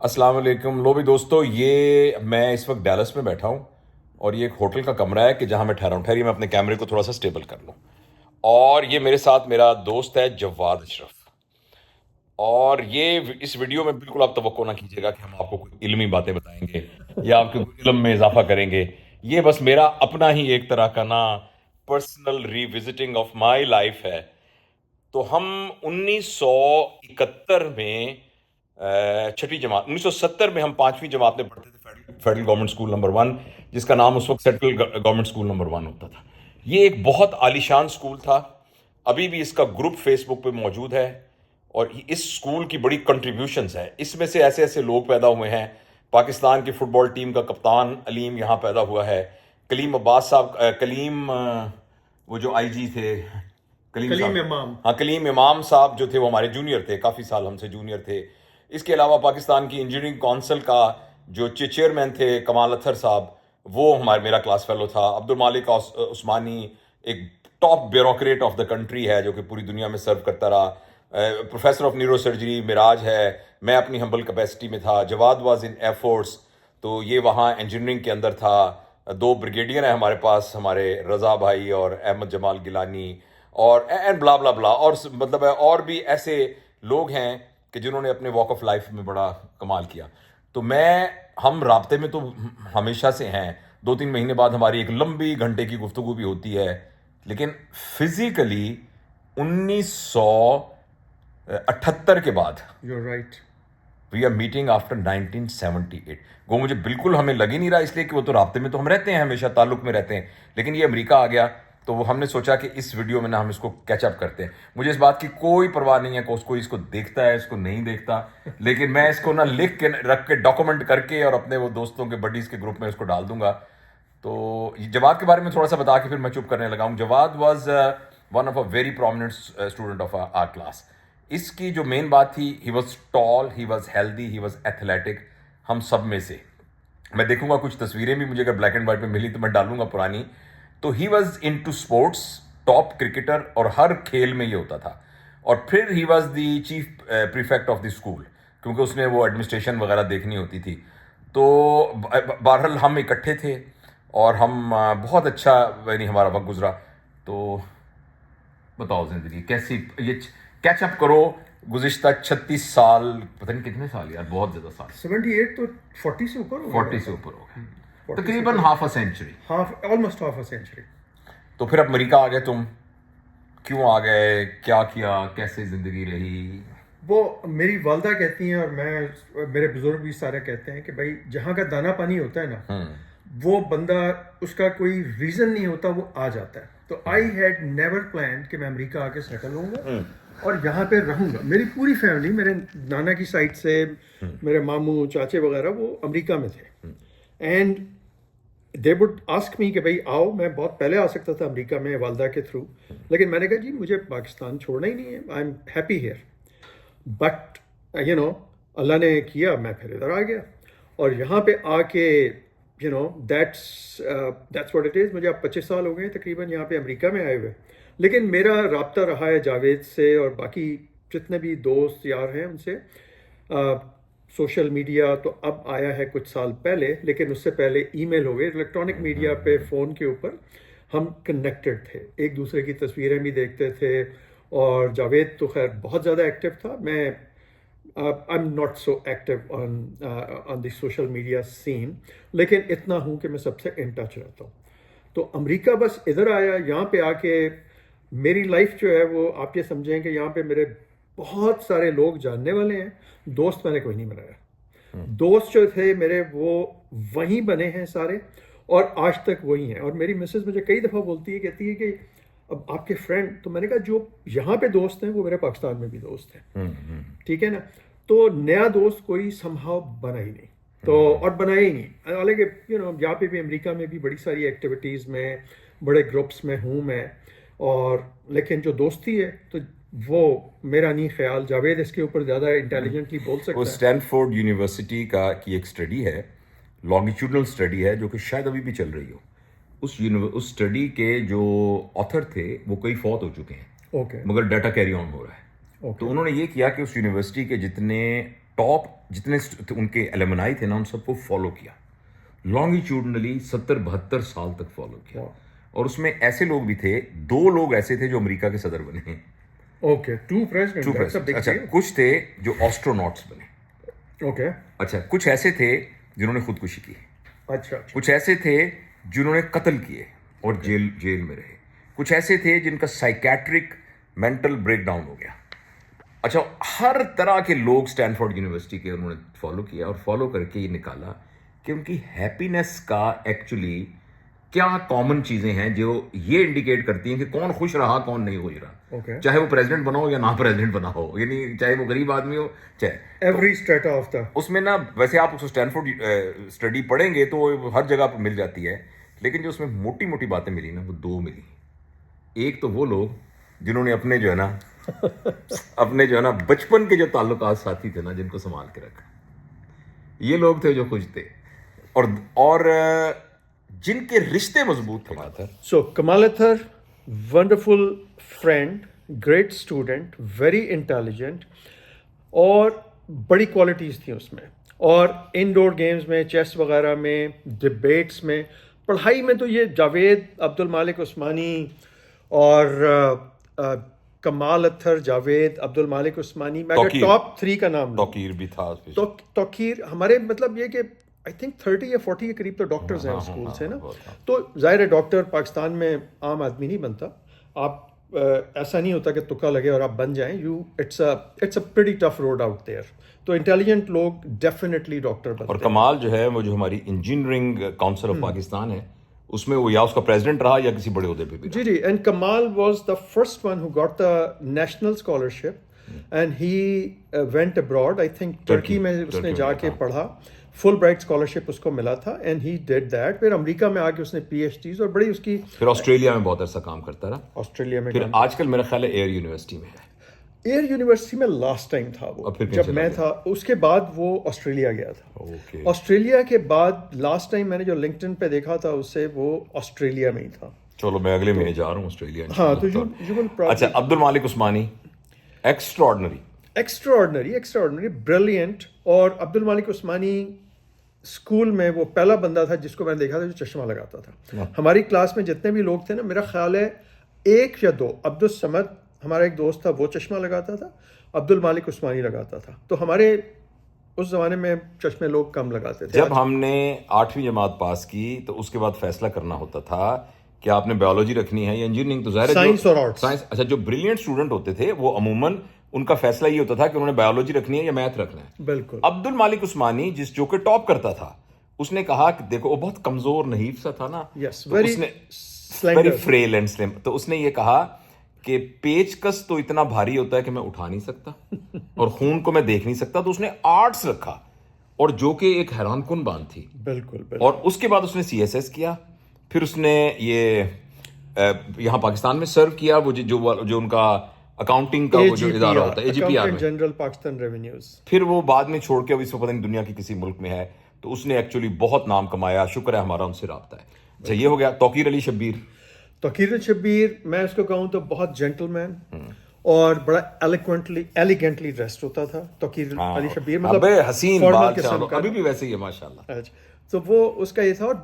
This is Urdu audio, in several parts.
السلام علیکم. لو بھی دوستو، یہ میں اس وقت ڈیلس میں بیٹھا ہوں اور یہ ایک ہوٹل کا کمرہ ہے کہ جہاں میں ٹھہرا ہوں. ٹھہریے میں اپنے کیمرے کو تھوڑا سا سٹیبل کر لوں. اور یہ میرے ساتھ میرا دوست ہے جواد اشرف. اور یہ اس ویڈیو میں بالکل آپ توقع نہ کیجیے گا کہ ہم آپ کو کوئی علمی باتیں بتائیں گے یا آپ کے علم میں اضافہ کریں گے. یہ بس میرا اپنا ہی ایک طرح کا نا personal revisiting of my life ہے. تو ہم 1971 میں چھٹی جماعت 1970 میں ہم 5ویں جماعت میں پڑھتے تھے فیڈرل گورنمنٹ اسکول نمبر 1، جس کا نام اس وقت سینٹرل گورنمنٹ اسکول نمبر 1 ہوتا تھا. یہ ایک بہت عالیشان اسکول تھا. ابھی بھی اس کا گروپ فیس بک پہ موجود ہے اور اس اسکول کی بڑی کنٹریبیوشنز ہیں. اس میں سے ایسے ایسے لوگ پیدا ہوئے ہیں. پاکستان کی فٹ بال ٹیم کا کپتان علیم یہاں پیدا ہوا ہے. کلیم عباس صاحب، کلیم وہ جو آئی جی تھے، کلیم امام. ہاں، کلیم امام صاحب جو تھے وہ ہمارے جونیئر تھے، کافی سال ہم سے جونیئر تھے. اس کے علاوہ پاکستان کی انجینئرنگ کونسل کا جو چیئرمین تھے کمال اطہر صاحب، وہ میرا کلاس فیلو تھا. عبد المالک عثمانی ایک top bureaucrat of the country ہے جو کہ پوری دنیا میں سرو کرتا رہا. پروفیسر آف نیورو سرجری مراج ہے. میں اپنی ہمبل کیپیسٹی میں تھا. جواد واز ان ایئر فورس، تو یہ وہاں انجینئرنگ کے اندر تھا. 2 بریگیڈیئر ہیں ہمارے پاس، ہمارے رضا بھائی اور احمد جمال گیلانی اور اینڈ بلا بلا بلا. اور مطلب ہے اور بھی ایسے لوگ ہیں کہ جنہوں نے اپنے واک آف لائف میں بڑا کمال کیا. تو ہم رابطے میں تو ہمیشہ سے ہیں. 2-3 مہینے بعد ہماری ایک لمبی گھنٹے کی گفتگو بھی ہوتی ہے. لیکن فزیکلی 1978 کے بعد You're right. We are meeting after 1978. وہ مجھے بالکل ہمیں لگ ہی نہیں رہا، اس لیے کہ وہ تو رابطے میں تو ہم رہتے ہیں، ہمیشہ تعلق میں رہتے ہیں. لیکن یہ امریکہ آ گیا تو وہ ہم نے سوچا کہ اس ویڈیو میں نا ہم اس کو کیچ اپ کرتے ہیں. مجھے اس بات کی کوئی پرواہ نہیں ہے کہ اس کو دیکھتا ہے، اس کو نہیں دیکھتا، لیکن میں اس کو نا لکھ کے رکھ کے ڈاکومنٹ کر کے اور اپنے وہ دوستوں کے بڈیز کے گروپ میں اس کو ڈال دوں گا. تو جواد کے بارے میں تھوڑا سا بتا کے پھر میں چپ کرنے لگا ہوں. Jawad was one of a very prominent student of our class. اس کی جو مین بات تھی، he was tall, he was healthy, he was athletic. ہم سب میں سے میں دیکھوں گا کچھ تصویریں بھی مجھے اگر بلیک اینڈ وائٹ میں ملی تو میں ڈالوں گا پرانی. تو he was into sports, top cricketer, اور ہر کھیل میں یہ ہوتا تھا. اور پھر he was the chief prefect of the school, کیونکہ اس نے وہ ایڈمنسٹریشن وغیرہ دیکھنی ہوتی تھی. تو بہرحال ہم اکٹھے تھے اور ہم بہت اچھا یعنی ہمارا وقت گزرا. تو بتاؤ زندگی کیسی، یہ کیچ اپ کرو گزشتہ 36 سال، پتہ نہیں کتنے سال یار، بہت زیادہ سال. 78 تو 40 سے اوپر ہو گیا. 40 سے اوپر ہو گئے، تقریباً half a century. Almost half a century. تو پھر اب امریکہ آ گئے تم. کیوں آ گئے، کیا کیا، کیسے زندگی رہی؟ وہ میری والدہ کہتی ہیں اور میرے بزرگ بھی سارے کہتے ہیں کہ بھائی جہاں کا دانا پانی ہوتا ہے نا، وہ بندہ اس کا کوئی ریزن نہیں ہوتا، وہ آ جاتا ہے. تو آئی ہیڈ نیور پلانڈ کہ میں امریکہ آ کے سیٹل ہوں گا اور یہاں پہ رہوں گا. میری پوری فیملی، میرے نانا کی سائڈ سے میرے ماموں چاچے وغیرہ وہ امریکہ میں تھے. And they would ask me کہ بھائی آؤ. میں بہت پہلے آ سکتا تھا امریکہ میں والدہ کے تھرو، لیکن میں نے کہا جی مجھے پاکستان چھوڑنا ہی نہیں ہے، I am happy here. But اللہ نے کیا، میں پھر ادھر آ گیا اور یہاں پہ آ کے دیٹس واٹ اٹ از. مجھے اب 25 سال ہو گئے تقریباً یہاں پہ امریکہ میں آئے ہوئے. لیکن میرا رابطہ رہا ہے جاوید سے اور باقی جتنے بھی دوست یار ہیں ان سے. سوشل میڈیا تو اب آیا ہے کچھ سال پہلے، لیکن اس سے پہلے ای میل ہو گئے. الیکٹرانک میڈیا پہ فون کے اوپر ہم کنیکٹڈ تھے، ایک دوسرے کی تصویریں بھی دیکھتے تھے. اور جاوید تو خیر بہت زیادہ ایکٹیو تھا. میں I M not so active on the social media scene, لیکن اتنا ہوں کہ میں سب سے ان ٹچ رہتا ہوں. تو امریکہ بس ادھر آیا. یہاں پہ آ کے میری لائف جو ہے وہ آپ یہ سمجھیں کہ یہاں پہ میرے بہت سارے لوگ جاننے والے ہیں. دوست میں نے کوئی نہیں بنایا. دوست جو تھے میرے وہ وہیں بنے ہیں سارے، اور آج تک وہی ہیں. اور میری مسز مجھے کئی دفعہ بولتی ہے، کہتی ہے کہ اب آپ کے فرینڈ، تو میں نے کہا جو یہاں پہ دوست ہیں وہ میرے پاکستان میں بھی دوست ہیں. ٹھیک ہے نا. تو نیا دوست کوئی سمہاؤ بنا ہی نہیں، تو اور بنایا ہی نہیں. حالانکہ یہاں پہ بھی امریکہ میں بھی بڑی ساری ایکٹیویٹیز میں، بڑے گروپس میں ہوں میں، اور لیکن جو دوستی ہے تو وہ میرا نہیں خیال. جاوید اس کے اوپر زیادہ انٹیلیجنٹلی بول سکتا وہ ہے. اسٹینفورڈ یونیورسٹی کی ایک اسٹڈی ہے، لانگیٹیوڈنل اسٹڈی ہے، جو کہ شاید ابھی بھی چل رہی ہو. اس اسٹڈی کے جو آتھر تھے وہ کئی فوت ہو چکے ہیں، اوکے. مگر ڈیٹا کیری آن ہو رہا ہے. تو انہوں نے یہ کیا کہ اس یونیورسٹی کے جتنے ٹاپ جتنے ان کے ایلمنائی تھے نا ان سب کو فالو کیا لانگیچیوڈنلی 70-72 سال تک فالو کیا. اور اس میں ایسے لوگ بھی تھے, 2 لوگ ایسے تھے جو امریکہ کے صدر بنے ہیں. Okay, 2 presidents. اچھا, کچھ تھے جو آسٹروناٹس بنے. اوکے. اچھا, کچھ ایسے تھے جنہوں نے خودکشی کی. اچھا. کچھ ایسے تھے جنہوں نے قتل کیے اور جیل میں رہے. کچھ ایسے تھے جن کا سائیکیٹرک مینٹل بریک ڈاؤن ہو گیا. اچھا, ہر طرح کے لوگ اسٹینفورڈ یونیورسٹی کے انہوں نے فالو کیا, اور فالو کر کے یہ نکالا کہ ان کی ہیپینس کا ایکچولی کیا کامن چیزیں ہیں جو یہ انڈیکیٹ کرتی ہیں کہ کون خوش رہا کون نہیں خوش رہا, چاہے وہ پریزیڈنٹ بنا ہو یا نہ پریزیڈنٹ بنا ہو, یعنی چاہے وہ غریب آدمی ہو چاہے ایوری اسٹریٹا آف دا. اس میں نا ویسے آپ اس اسٹینفورڈ اسٹڈی پڑھیں گے تو وہ ہر جگہ پہ مل جاتی ہے, لیکن جو اس میں موٹی موٹی باتیں ملی نا وہ 2 ملی. ایک تو وہ لوگ جنہوں نے اپنے جو ہے نا بچپن کے جو تعلقات ساتھی تھے نا جن کو سنبھال کے رکھا, یہ لوگ تھے جو خوش تھے, اور جن کے رشتے مضبوط تھے. So Kamal Athar, wonderful friend, great student, very intelligent, اور بڑی کوالٹیز تھیں اس میں. اور انڈور گیمز میں, چیس وغیرہ میں, ڈبیٹس میں, پڑھائی میں تو یہ جاوید, عبد المالک عثمانی اور کمال اطہر, جاوید, عبد المالک عثمانی, میں اگر ٹاپ 3 کا نام لوں. توقیر بھی تھا. توقیر ہمارے مطلب یہ کہ آئی تھنک 30 یا 40 کے قریب تو ڈاکٹرز ہیں اسکول سے نا. تو ظاہر ہے ڈاکٹر پاکستان میں عام آدمی نہیں بنتا. آپ ایسا نہیں ہوتا کہ تکا لگے اور آپ بن جائیں. It's a pretty tough road out there. تو انٹیلیجنٹ لوگ ڈیفینیٹلی ڈاکٹر بنتے ہیں. اور کمال جو ہے وہ جو ہماری انجینئرنگ کاؤنسل آف پاکستان ہے اس میں وہ یا اس کا پریزیڈنٹ رہا یا کسی بڑے عہدے پہ بھی. جی. And Kamal was the first one who got the national scholarship and he went abroad. I think ترکی میں اس نے جا کے پڑھا. فل برائٹ اسکالرشپ اس کو ملا تھا اینڈ ہی ڈیڈ دیٹ. پھر امریکہ میں آ کے اس نے پی ایچ ڈیز اور بڑی اس کی. پھر آسٹریلیا میں بہت عرصہ کام کرتا رہا. آسٹریلیا میں پھر آج کل میرا خیال ہے ایئر یونیورسٹی میں ہے. ایئر یونیورسٹی میں لاسٹ ٹائم تھا وہ جب میں تھا. اس کے بعد وہ آسٹریلیا گیا تھا. آسٹریلیا کے بعد لاسٹ ٹائم میں نے جو لنکڈن پہ دیکھا تھا اس سے وہ آسٹریلیا میں ہی تھا. چلو میں اگلے مہینے جا رہا ہوں آسٹریلیا. ہاں تو اچھا, عبد المالک عثمانی ایکسٹراڈنری بریلینٹ. اور عبد المالک عثمانی اسکول میں وہ پہلا بندہ تھا جس کو میں نے دیکھا تھا جو چشمہ لگاتا تھا. ہماری کلاس میں جتنے بھی لوگ تھے نا, میرا خیال ہے 1 یا 2, عبد الصمد ہمارا ایک دوست تھا وہ چشمہ لگاتا تھا, عبد المالک عثمانی لگاتا تھا. تو ہمارے اس زمانے میں چشمے لوگ کم لگاتے تھے. جب ہم نے 8ویں جماعت پاس کی تو اس کے بعد فیصلہ کرنا ہوتا تھا کہ آپ نے بایولوجی رکھنی ہے یا انجینئرنگ. تو ظاہر ہے سائنس اور آرٹس. اچھا, جو بریلینٹ اسٹوڈنٹ ہوتے تھے وہ عموماً ان کا فیصلہ یہ ہوتا تھا کہ انہوں نے بایولوجی رکھنی ہے یا میتھ رکھنا ہے. بالکل. عبد المالک عثمانی جو کہ ٹاپ کرتا تھا, اس نے کہا کہ دیکھو وہ بہت کمزور نحیف سا تھا نا, ویری فریل اینڈ سلم. تو اس نے یہ کہا کہ پیچکس تو اتنا بھاری ہوتا ہے کہ میں اٹھا نہیں سکتا اور خون کو میں دیکھ نہیں سکتا. تو اس نے آرٹس رکھا, اور جو کہ ایک حیران کن بات تھی. بالکل. اور اس کے بعد اس نے CSS کیا. پھر اس نے یہ یہاں پاکستان میں سرو کیا, وہ جو ان کا اکاؤنٹنگ کا وہ جو ادارہ ہوتا ہے AGPR جنرل پاکستان ریونیوز. پھر وہ بعد میں چھوڑ کے اب اس کو پتہ نہیں دنیا کی کسی ملک میں ہے. تو اس نے ایکچولی بہت نام کمایا. شکر ہے ہمارا ان سے رابطہ ہے. اچھا, یہ ہو گیا. توقیر علی شبیر, میں اس کو کہوں تو بہت جینٹل مین اور بڑا ایلیگنٹلی ڈریسڈ ہوتا تھا. توقیر علی شبیر مطلب حسین بال, ابھی بھی ویسے ہی ہے ماشاءاللہ. تو وہ اس کا یہ تھا, اور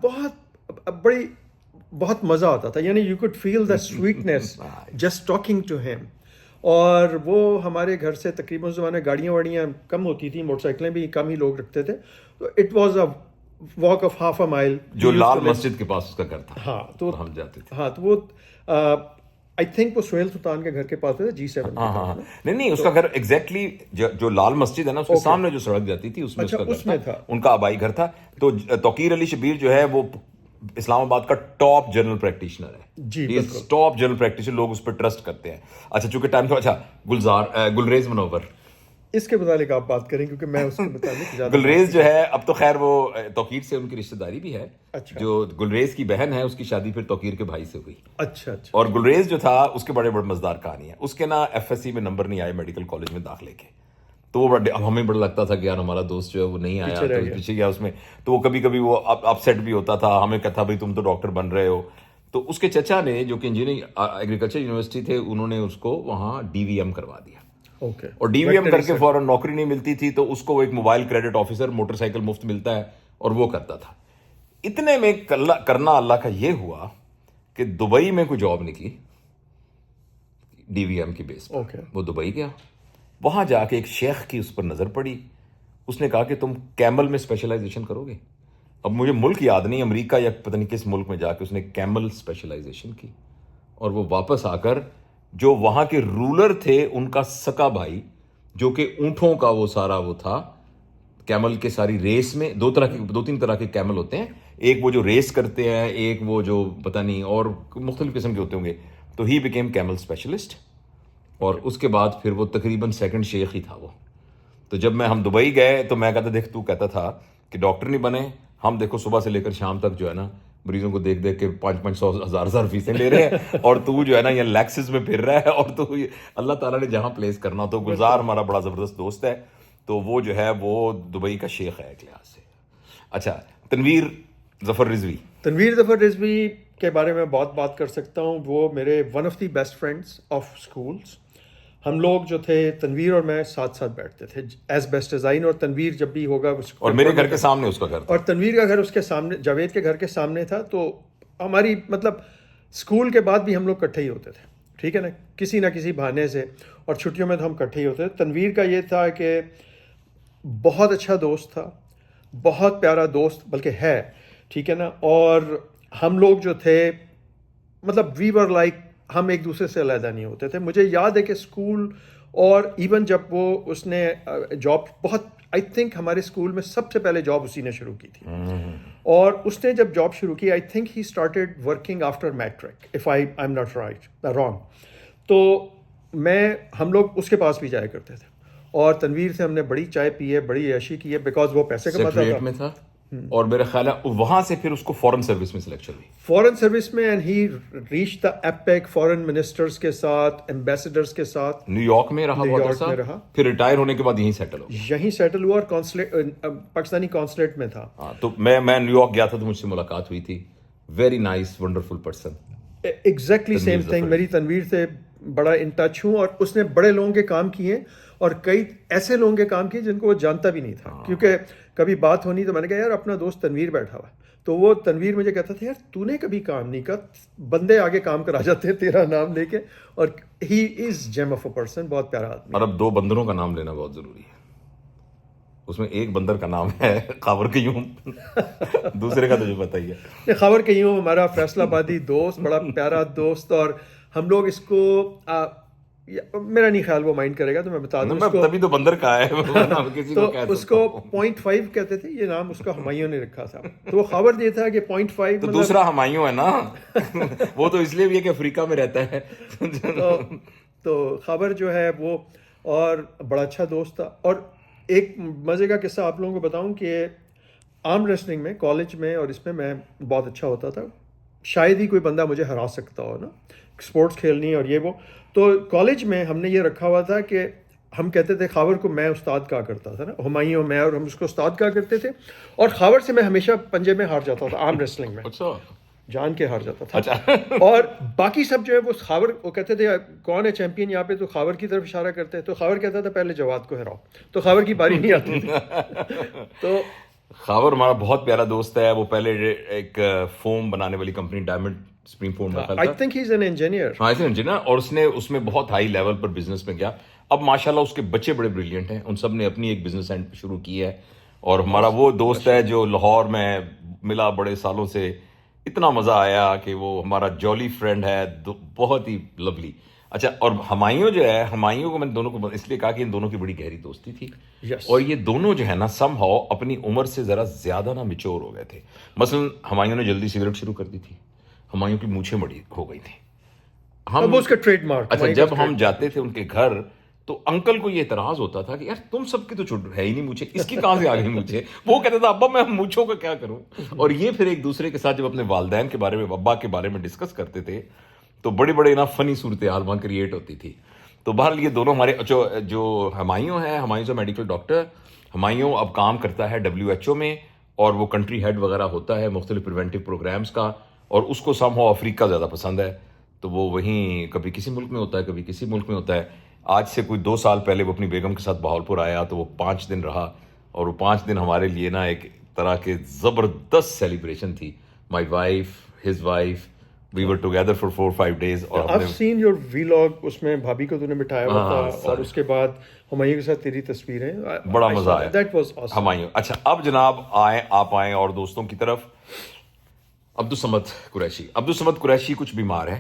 بہت مزہ آتا تھا. یعنی you could feel the sweetness just talking to him. اور وہ ہمارے گھر سے تقریباً اس زمانے گاڑیاں واڑیاں کم ہوتی تھیں, موٹر سائیکلیں بھی کم ہی لوگ رکھتے تھے. تو it was a walk of half a مائل. جو لال مسجد کے پاس اس کا گھر تھا. ہاں, تو ہم جاتے تھے. ہاں, تو وہ آئی تھنک وہ سہیل سلطان کے گھر کے پاس تھا, G7. ہاں, نہیں اس کا گھر ایگزیکٹلی جو لال مسجد ہے نا اس کے سامنے جو سڑک جاتی تھی اس میں اس کا تھا. ان کا آبائی گھر تھا. تو توقیر علی شبیر جو ہے وہ اسلام آباد کا ٹاپ جنرل پریکٹیشنر ہے. جی, ٹاپ جنرل پریکٹیشنر, لوگ اس پہ ٹرسٹ کرتے ہیں. اچھا, چونکہ ٹائم تھا. اچھا, گلریز منور, اس کے متعلق آپ بات کریں کیونکہ میں اس کے متعلق زیادہ. گلریز جو ہے اب تو خیر وہ توقیر سے ان کی رشتہ داری بھی ہے. اچھا. جو گلریز کی بہن ہے اس کی شادی پھر توقیر کے بھائی سے ہوئی. اچھا. اور گلریز جو تھا اس کے بڑے مزدار کہانی ہے. اس کے نا FSC میں نمبر نہیں آئے میڈیکل کالج میں داخلے کے. تو وہ ہمیں بڑا لگتا تھا کہ یار ہمارا دوست جو ہے وہ نہیں آیا, تو پیچھے گیا اس میں. تو وہ کبھی وہ اپسیٹ بھی ہوتا تھا. ہمیں کہتا بھائی تم تو ڈاکٹر بن رہے ہو. تو اس کے چچا نے جو کہ انجینئرنگ ایگریکلچر یونیورسٹی تھے, انہوں نے اس کو وہاں DVM کروا دیا. Okay. اور ڈی وی ایم Veterinary کر کے فوراً نوکری نہیں ملتی تھی تو اس کو ایک mobile credit officer motor cycle مفت ملتا ہے اور وہ کرتا تھا. اتنے میں کرنا اللہ کا یہ ہوا کہ دبئی میں کوئی جاب نکلی ڈی وی ایم کی بیس پر. Okay. وہ دبئی گیا, وہاں جا کے ایک شیخ کی اس پر نظر پڑی. اس نے کہا کہ تم کیمل میں اسپیشلائزیشن کرو گے. اب مجھے ملک یاد نہیں, امریکہ یا پتہ نہیں کس ملک میں جا کے اس نے کیمل اسپیشلائزیشن کی, اور وہ واپس آ کر جو وہاں کے رولر تھے ان کا سکا بھائی جو کہ اونٹوں کا وہ سارا وہ تھا کیمل کے ساری ریس میں, دو تین طرح کے کیمل ہوتے ہیں, ایک وہ جو ریس کرتے ہیں, ایک وہ جو پتہ نہیں اور مختلف قسم کے ہوتے ہوں گے. تو ہی بیکیم کیمل اسپیشلسٹ, اور اس کے بعد پھر وہ تقریباً سیکنڈ شیخ ہی تھا وہ. تو جب ہم دبئی گئے تو میں کہتا دیکھ تو کہتا تھا کہ ڈاکٹر نہیں بنے, ہم دیکھو صبح سے لے کر شام تک جو ہے نا مریضوں کو دیکھ دیکھ کے 500-1000 فیسیں لے رہے ہیں, اور تو جو ہے نا یہ لیکسس میں پھر رہا ہے, اور تو اللہ تعالیٰ نے جہاں پلیس کرنا. تو گلزار ہمارا بڑا زبردست دوست ہے, تو وہ جو ہے وہ دبئی کا شیخ ہے ایک لحاظ سے. اچھا, تنویر ظفر رضوی. تنویر ظفر رضوی کے بارے میں بہت بات کر سکتا ہوں. وہ میرے one of the best friends of schools. ہم لوگ جو تھے تنویر اور میں ساتھ ساتھ بیٹھتے تھے ایز بیسٹ ڈیزائن, اور تنویر جب بھی ہوگا اور میرے گھر کے سامنے اس کا گھر تھا, اور تنویر کا گھر اس کے سامنے, جاوید کے گھر کے سامنے تھا. تو ہماری مطلب اسکول کے بعد بھی ہم لوگ اکٹھے ہی ہوتے تھے, ٹھیک ہے نا, کسی نہ کسی بہانے سے, اور چھٹیوں میں تو ہم اکٹھے ہی ہوتے تھے. تنویر کا یہ تھا کہ بہت اچھا دوست تھا, بہت پیارا دوست بلکہ ہے, ٹھیک ہے نا. اور ہم لوگ جو تھے مطلب وی ور لائک, ہم ایک دوسرے سے علیحدہ نہیں ہوتے تھے. مجھے یاد ہے کہ اسکول اور ایون جب وہ اس نے جاب بہت, آئی تھنک ہمارے اسکول میں سب سے پہلے جاب اسی نے شروع کی تھی, اور اس نے جب جاب شروع کی I think he started working after matric if I am not wrong. تو ہم لوگ اس کے پاس بھی جایا کرتے تھے, اور تنویر سے ہم نے بڑی چائے پی ہے, بڑی عیشی کی ہے, بیکاز وہ پیسے کماتا سیکریٹ میں تھا. اور میرا خیال ہے وہاں سے پھر اس کو فورن سروس میں سلیکشن ہوئی, فورن سروس میں, and he reach the apex foreign ministers کے ساتھ, ایمبیسڈرز کے ساتھ. نیو یارک میں رہا بہت عرصہ, پھر ریٹائر ہونے کے بعد یہیں سیٹل ہو, یہیں سیٹل ہوا, اور کانسلیٹ پاکستانی کانسلیٹ میں تھا. تو میں نیو یارک گیا تھا تو مجھ سے ملاقات ہوئی تھی. Very nice wonderful person. Exactly same thing. میری تنویر سے بڑا ان ٹچ ہوں, اور اس نے بڑے لوگوں کے کام کیے, اور کئی ایسے لوگوں کے کام کیے جن کو وہ جانتا بھی نہیں تھا. کیونکہ کبھی بات ہونی تو میں نے کہا یار اپنا دوست تنویر بیٹھا ہوا, تو وہ تنویر مجھے کہتا تھا یار تو نے کبھی کام نہیں کر, بندے آگے کام کرا جاتے ہیں تیرا نام لے کے. اور ہی از جیم آف اے پرسن, بہت پیارا آدمی. اور اب 2 بندروں کا نام لینا بہت ضروری ہے. اس میں ایک بندر کا نام ہے خاور قیوم, دوسرے کا تجھے پتہ ہی ہے. خاور قیوم ہمارا فیصل آبادی دوست, بڑا پیارا دوست, اور ہم لوگ اس کو میرا نہیں خیال وہ مائنڈ کرے گا تو میں بتا دوں, تبھی تو بندر کا ہے. تو اس کو 0.5 کہتے تھے, یہ نام اس کا ہمایوں نے رکھا تھا. تو وہ خبر یہ تھا کہ 0.5, تو دوسرا ہمایوں ہے نا, وہ تو اس لیے بھی ہے کہ افریقہ میں رہتا ہے. تو خبر جو ہے وہ, اور بڑا اچھا دوست تھا. اور ایک مزے کا قصہ آپ لوگوں کو بتاؤں کہ آرم ریسلنگ میں کالج میں اور اس میں بہت اچھا ہوتا تھا. شاید ہی کوئی بندہ مجھے ہرا سکتا ہو نا, اسپورٹس کھیلنی اور یہ وہ. تو کالج میں ہم نے یہ رکھا ہوا تھا کہ ہم کہتے تھے خاور کو میں استاد کہا کرتا تھا نا, ہمایوں میں, اور ہم اس کو استاد کہا کرتے تھے. اور خاور سے میں ہمیشہ پنجے میں ہار جاتا تھا آرم ریسلنگ میں, جان کے ہار جاتا تھا. اور باقی سب جو ہے وہ خاور, وہ کہتے تھے کون ہے چیمپئن یہاں پہ, تو خاور کی طرف اشارہ کرتے, تو خاور کہتا تھا پہلے جواد کو ہراؤ, تو خاور کی باری نہیں آتی تھی. تو خاور ہمارا بہت پیارا دوست ہے. وہ پہلے ایک فوم بنانے والی کمپنی ڈائمنڈ سپریم فوم میں آئی think he is an engineer. ہاں ایز این انجینئر, اور اس میں بہت ہائی لیول پر بزنس میں گیا. اب ماشاءاللہ اس کے بچے بڑے بریلینٹ ہیں, ان سب نے اپنی ایک بزنس شروع کی ہے. اور ہمارا وہ دوست ہے جو لاہور میں ملا بڑے سالوں سے, اتنا مزہ آیا کہ وہ ہمارا جولی فرینڈ ہے, بہت ہی لولی. اچھا, اور ہمایوں جو ہے, ہمایوں کو میں نے دونوں کو اس لیے کہا کہ ان دونوں کی بڑی گہری دوستی تھی. اور یہ دونوں جو ہے نا سم ہاؤ اپنی عمر سے ذرا زیادہ نا میچور ہو گئے تھے. مثلا ہمایوں نے جلدی سگریٹ شروع کر دی تھی, ہمایوں کی مونچھیں بڑی ہو گئی تھیں. ہم اس کا ٹریڈ مارک. اچھا, جب ہم جاتے تھے ان کے گھر تو انکل کو یہ اعتراض ہوتا تھا کہ یار تم سب کی تو ہے ہی نہیں مونچھیں, اس کی کہاں سے آ گئی مونچھیں. وہ کہتا تھا ابا میں مونچھوں کا کیا کروں. اور یہ پھر ایک دوسرے کے ساتھ جب اپنے والدین کے بارے میں, ابا کے بارے میں ڈسکس کرتے تھے تو بڑے بڑے نا فنی صورتحال وہاں کریٹ ہوتی تھی. تو بہرحال یہ دونوں ہمارے جو ہمایوں ہیں, ہمایوں سے میڈیکل ڈاکٹر, ہمایوں اب کام کرتا ہے WHO میں, اور وہ کنٹری ہیڈ وغیرہ ہوتا ہے مختلف پریونٹیو پروگرامز کا, اور اس کو سم ہو افریقہ زیادہ پسند ہے, تو وہ وہیں کبھی کسی ملک میں ہوتا ہے کبھی کسی ملک میں ہوتا ہے. آج سے کوئی 2 سال پہلے وہ اپنی بیگم کے ساتھ بہاولپور آیا تو وہ 5 دن رہا, اور وہ 5 دن ہمارے لیے نا ایک طرح کے زبردست سیلیبریشن تھی. My wife, his wife, we were together for 4-5 days. اور I've seen your vlog, اس میں بھابھی کو تو نے بٹھایا ہوا تھا, اور اس کے بعد ہمایوں کے ساتھ تیری تصویریں, بڑا مزہ آیا. That was awesome. ہمایوں. اچھا اب جناب آپ آئیں اور دوستوں کی طرف. عبدالصمد قریشی. عبدالصمد قریشی کچھ بیمار ہے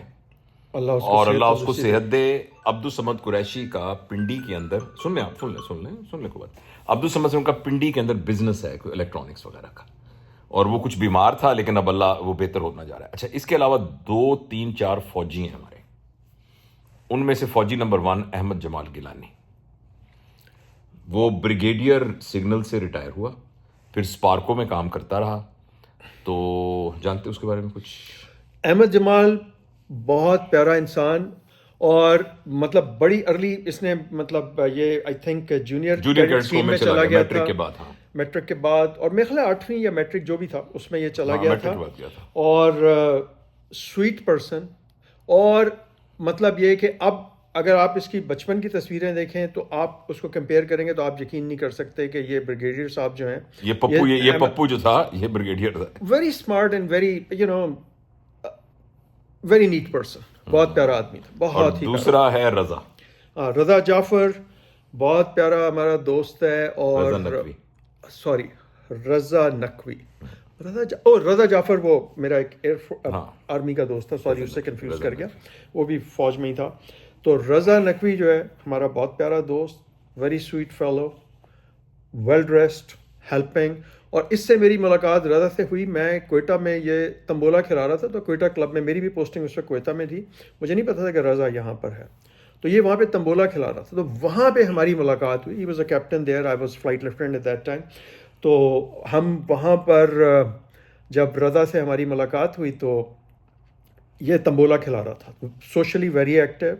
اور اللہ اس کو صحت دے. عبدالصمد قریشی کا پنڈی کے اندر, سن لیں کو بات. عبدالصمد ان کا پنڈی کے اندر بزنس ہے کوئی الیکٹرانکس وغیرہ کا, اور وہ کچھ بیمار تھا لیکن اب اللہ وہ بہتر ہونا جا رہا ہے. اچھا اس کے علاوہ 2-3-4 فوجی ہیں ہمارے. ان میں سے فوجی نمبر 1 احمد جمال گیلانی, وہ بریگیڈیئر سگنل سے ریٹائر ہوا, پھر اسپارکو میں کام کرتا رہا. تو جانتے اس کے بارے میں کچھ؟ احمد جمال بہت پیارا انسان, اور مطلب بڑی ارلی اس نے مطلب یہ آئی تھنک جونیئر ٹیم میں چلا گیا تھا کے بعد. ہاں میٹرک کے بعد, اور میرے خیال 8ویں یا میٹرک جو بھی تھا اس میں یہ چلا گیا تھا. اور سویٹ پرسن, اور مطلب یہ کہ اب اگر آپ اس کی بچپن کی تصویریں دیکھیں تو آپ اس کو کمپیئر کریں گے تو آپ یقین نہیں کر سکتے کہ یہ بریگیڈیئر صاحب جو ہیں, یہ پپو جو تھا یہ بریگیڈیئر تھا. Very smart and very very net person, بہت پیارا آدمی تھا, بہت ہی. دوسرا ہے رضا. رضا جعفر بہت پیارا ہمارا دوست ہے. اور سوری رضا نقوی, رضا جعفر وہ میرا ایک آرمی کا دوست تھا, سوری اس سے کنفیوز کر گیا, وہ بھی فوج میں ہی تھا. تو رضا نقوی جو ہے ہمارا بہت پیارا دوست, very sweet fellow, well dressed, helping. اور اس سے میری ملاقات رضا سے ہوئی, میں کوئٹہ میں یہ تمبولا کھلا رہا تھا تو کوئٹہ کلب میں, میری بھی پوسٹنگ اس وقت کوئٹہ میں تھی, مجھے نہیں پتا تھا کہ رضا یہاں پر ہے. تو یہ وہاں پہ تمبولا کھلا رہا تھا, تو وہاں پہ ہماری ملاقات ہوئی. He was a captain there, I was flight lieutenant at that time. تو ہم وہاں پر جب رضا سے ہماری ملاقات ہوئی تو یہ تمبولا کھلا رہا تھا. سوشلی ویری ایکٹیو,